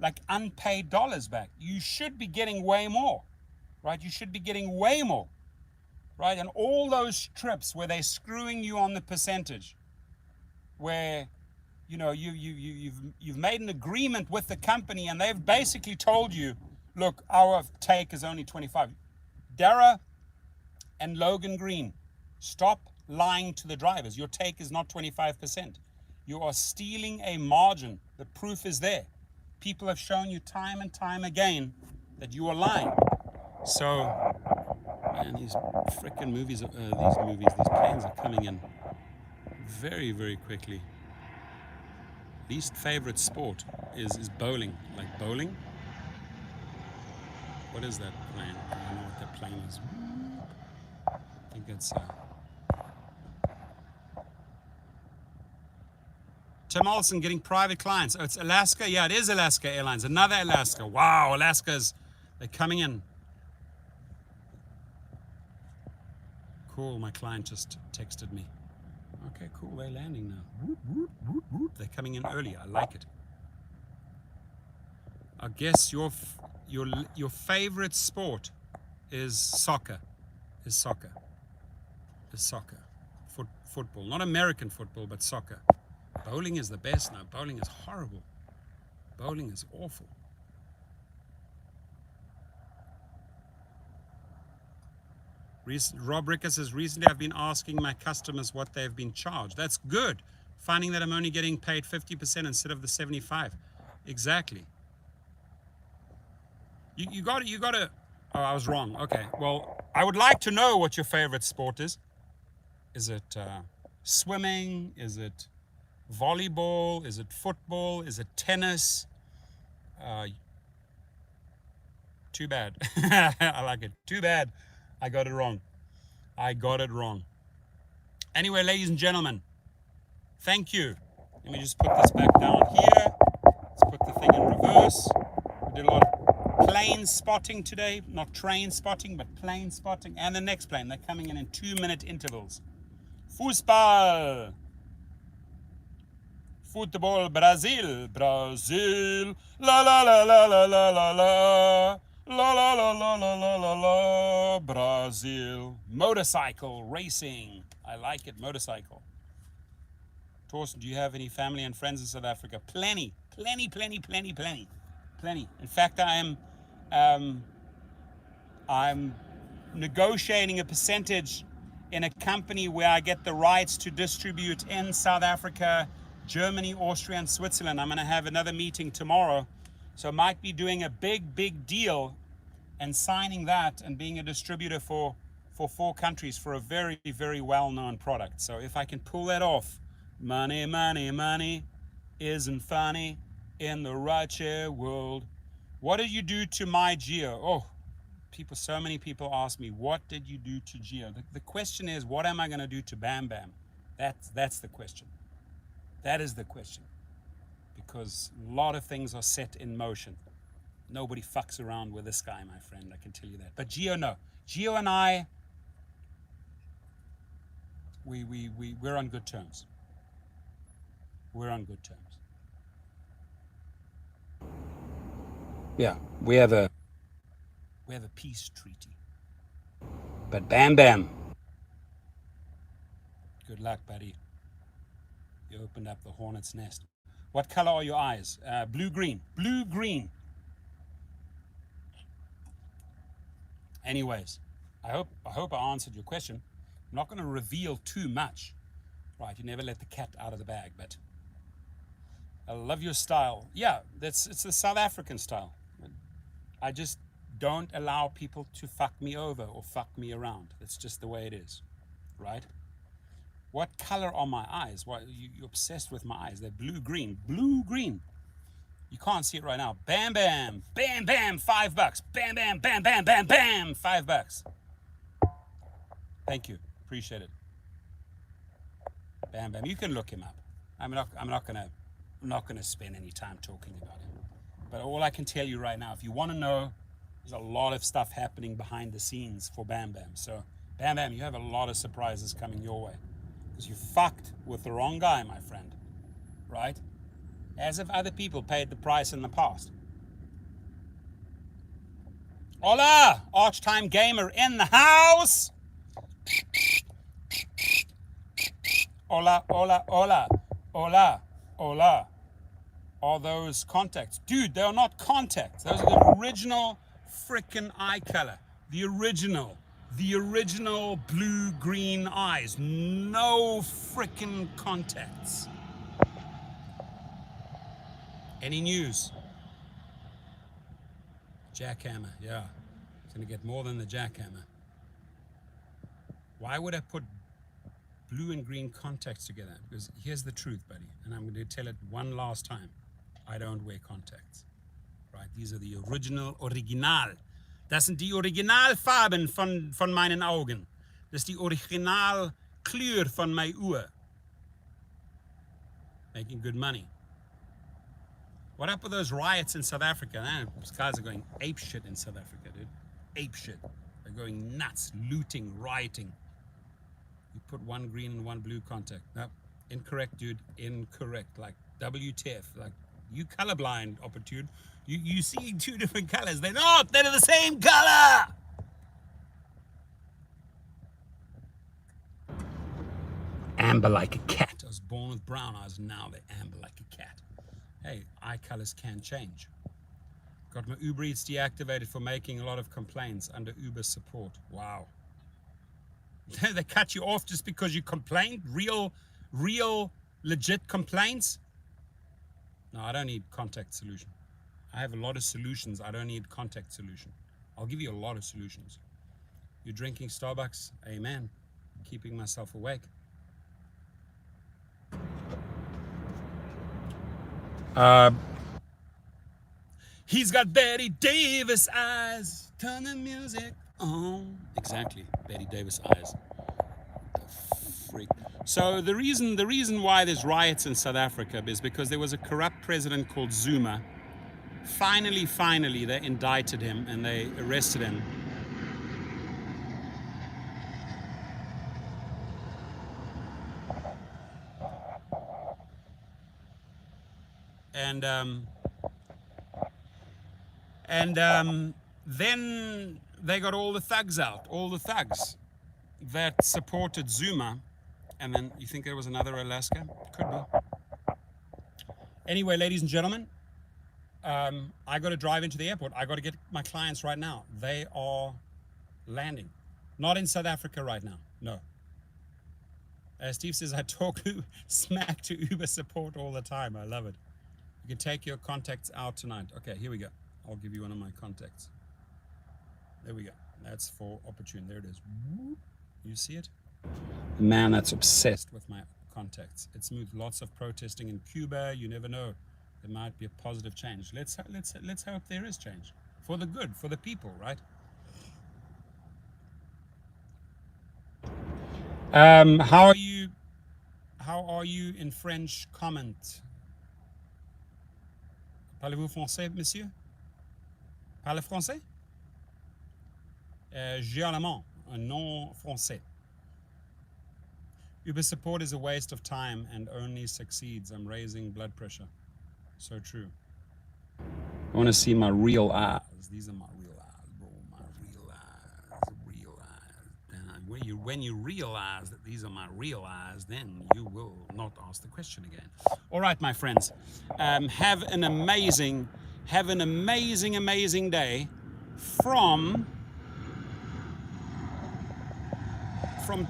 A: like unpaid dollars back. You should be getting way more, right? You should be getting way more, right? And all those trips where they're screwing you on the percentage, where you've made an agreement with the company and they've basically told you, look, our take is only 25. Dara and Logan Green, stop lying to the drivers. Your take is not 25%. You are stealing a margin. The proof is there. People have shown you time and time again that you are lying. So, man, these freaking these planes are coming in very, very quickly. Least favorite sport is bowling. Like bowling? What is that plane? I don't know what that plane is. I think it's Tim Olsen getting private clients. Oh, it's Alaska? Yeah, it is Alaska Airlines. Another Alaska. Wow, they're coming in. Cool, my client just texted me. Okay, cool, they're landing now. Whoop, whoop, whoop, whoop. They're coming in early. I like it. I guess your favorite sport is soccer. Football, not American football, but soccer. Bowling is the best now. Bowling is horrible. Bowling is awful. Rob Ricker says, recently I've been asking my customers what they've been charged. That's good. Finding that I'm only getting paid 50% instead of the 75. Exactly. You got to. Oh, I was wrong. Okay. Well, I would like to know what your favorite sport is. Is it swimming? Is it volleyball? Is it football? Is it tennis? Too bad. I like it. Too bad. I got it wrong. Anyway, ladies and gentlemen, thank you. Let me just put this back down here. Let's put the thing in reverse. We did a lot of plane spotting today. Not train spotting, but plane spotting. And the next plane. They're coming in 2-minute intervals. Fußball. Football, Brazil. Brazil. La la la la la la la la. La la la la la la la la. Brazil. Motorcycle racing. I like it. Motorcycle. Torsten, do you have any family and friends in South Africa? Plenty. In fact, I'm negotiating a percentage in a company where I get the rights to distribute in South Africa, Germany, Austria, and Switzerland. I'm going to have another meeting tomorrow. So I might be doing a big deal and signing that and being a distributor for 4 countries for a very, very well-known product. So if I can pull that off, money isn't funny in the right world. What did you do to my Geo? Oh, so many people ask me, what did you do to Geo? The question is, what am I going to do to Bam Bam? That's the question. That is the question. Because a lot of things are set in motion. Nobody fucks around with this guy, my friend, I can tell you that. But Geo, no. Geo and I, we're on good terms. We're on good terms. Yeah, we have a peace treaty. But Bam Bam, good luck, buddy. You opened up the hornet's nest. What color are your eyes? Blue-green. Blue-green. Anyways, I hope I answered your question. I'm not going to reveal too much. Right, you never let the cat out of the bag, but I love your style. Yeah, it's the South African style. I just don't allow people to fuck me over or fuck me around. That's just the way it is, right? What color are my eyes? Why you're obsessed with my eyes? They're blue-green. Blue-green. You can't see it right now. Bam, bam, bam, bam, $5. Bam, bam, bam, bam, bam, bam, $5. Thank you. Appreciate it. Bam, bam. You can look him up. I'm not gonna spend any time talking about him. But all I can tell you right now, if you want to know, there's a lot of stuff happening behind the scenes for Bam Bam. So, Bam Bam, you have a lot of surprises coming your way. Because you fucked with the wrong guy, my friend. Right? As if other people paid the price in the past. Hola! Arch Time Gamer in the house! Hola, hola, hola. Hola, hola. Are those contacts? Dude, they are not contacts. Those are the original frickin' eye color. The original blue-green eyes. No frickin' contacts. Any news? Jackhammer, yeah. It's gonna get more than the jackhammer. Why would I put blue and green contacts together? Because here's the truth, buddy, and I'm going to tell it one last time. I don't wear contacts. Right? These are the original. Das sind die Originalfarben von meinen Augen. Das ist die Originalkleur von my Uhr. Making good money. What up with those riots in South Africa? Those guys are going ape shit in South Africa, dude. Ape shit. They're going nuts, looting, rioting. You put one green and one blue contact. No, incorrect, dude. Incorrect. Like WTF. Like you colorblind, opportune. You see 2 different colors. They're not. They're the same color. amber like a cat. I was born with brown eyes, now they're amber like a cat. Hey, eye colors can change. Got my Uber Eats deactivated for making a lot of complaints under Uber support. Wow. They cut you off just because you complained? Real, legit complaints? No, I don't need contact solution. I have a lot of solutions. I don't need contact solution. I'll give you a lot of solutions. You're drinking Starbucks? Amen. Keeping myself awake. He's got Betty Davis eyes. Turn the music on. Exactly, Betty Davis eyes. The freak. So the reason why there's riots in South Africa is because there was a corrupt president called Zuma. Finally, they indicted him and they arrested him. And then they got all the thugs out, all the thugs that supported Zuma. And then you think there was another Alaska? Could be. Anyway, ladies and gentlemen, I got to drive into the airport. I got to get my clients right now. They are landing. Not in South Africa right now, no. Steve says, I talk smack to Uber support all the time. I love it. You can take your contacts out tonight. Okay, here we go. I'll give you one of my contacts. There we go. That's for opportune. There it is. You see it? The man that's obsessed with my contacts. It's smooth. Lots of protesting in Cuba. You never know. There might be a positive change. Let's hope there is change for the good, for the people, right? How are you in French? Comment. Parlez-vous français, monsieur? Parlez français? J'ai allemand, non français. Uber support is a waste of time and only succeeds. I'm raising blood pressure. So true. I want to see my real eyes. These are my real eyes, bro. My real eyes, real eyes. And when you realize that these are my real eyes, then you will not ask the question again. All right, my friends. Have an amazing day from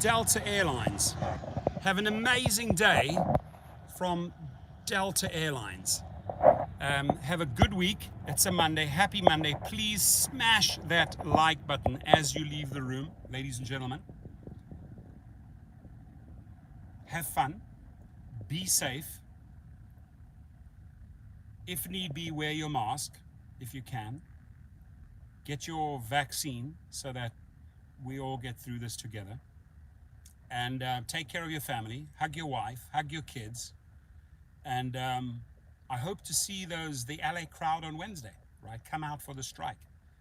A: Delta Airlines. Have an amazing day from Delta Airlines. Have a good week. It's a Monday. Happy Monday. Please smash that like button as you leave the room, ladies and gentlemen. Have fun. Be safe. If need be, wear your mask if you can. Get your vaccine so that we all get through this together. And take care of your family. Hug your wife. Hug your kids. And I hope to see the LA crowd on Wednesday, right? Come out for the strike.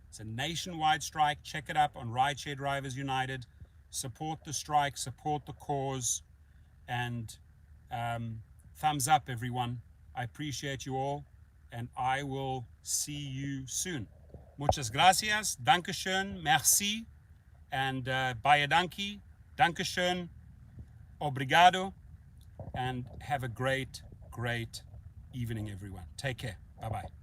A: It's a nationwide strike. Check it up on Rideshare Drivers United. Support the strike, support the cause, and thumbs up, everyone. I appreciate you all, and I will see you soon. Muchas gracias, dankeschön, merci, and bayadanki, dankeschön, obrigado, and have a great evening, everyone. Take care. Bye-bye.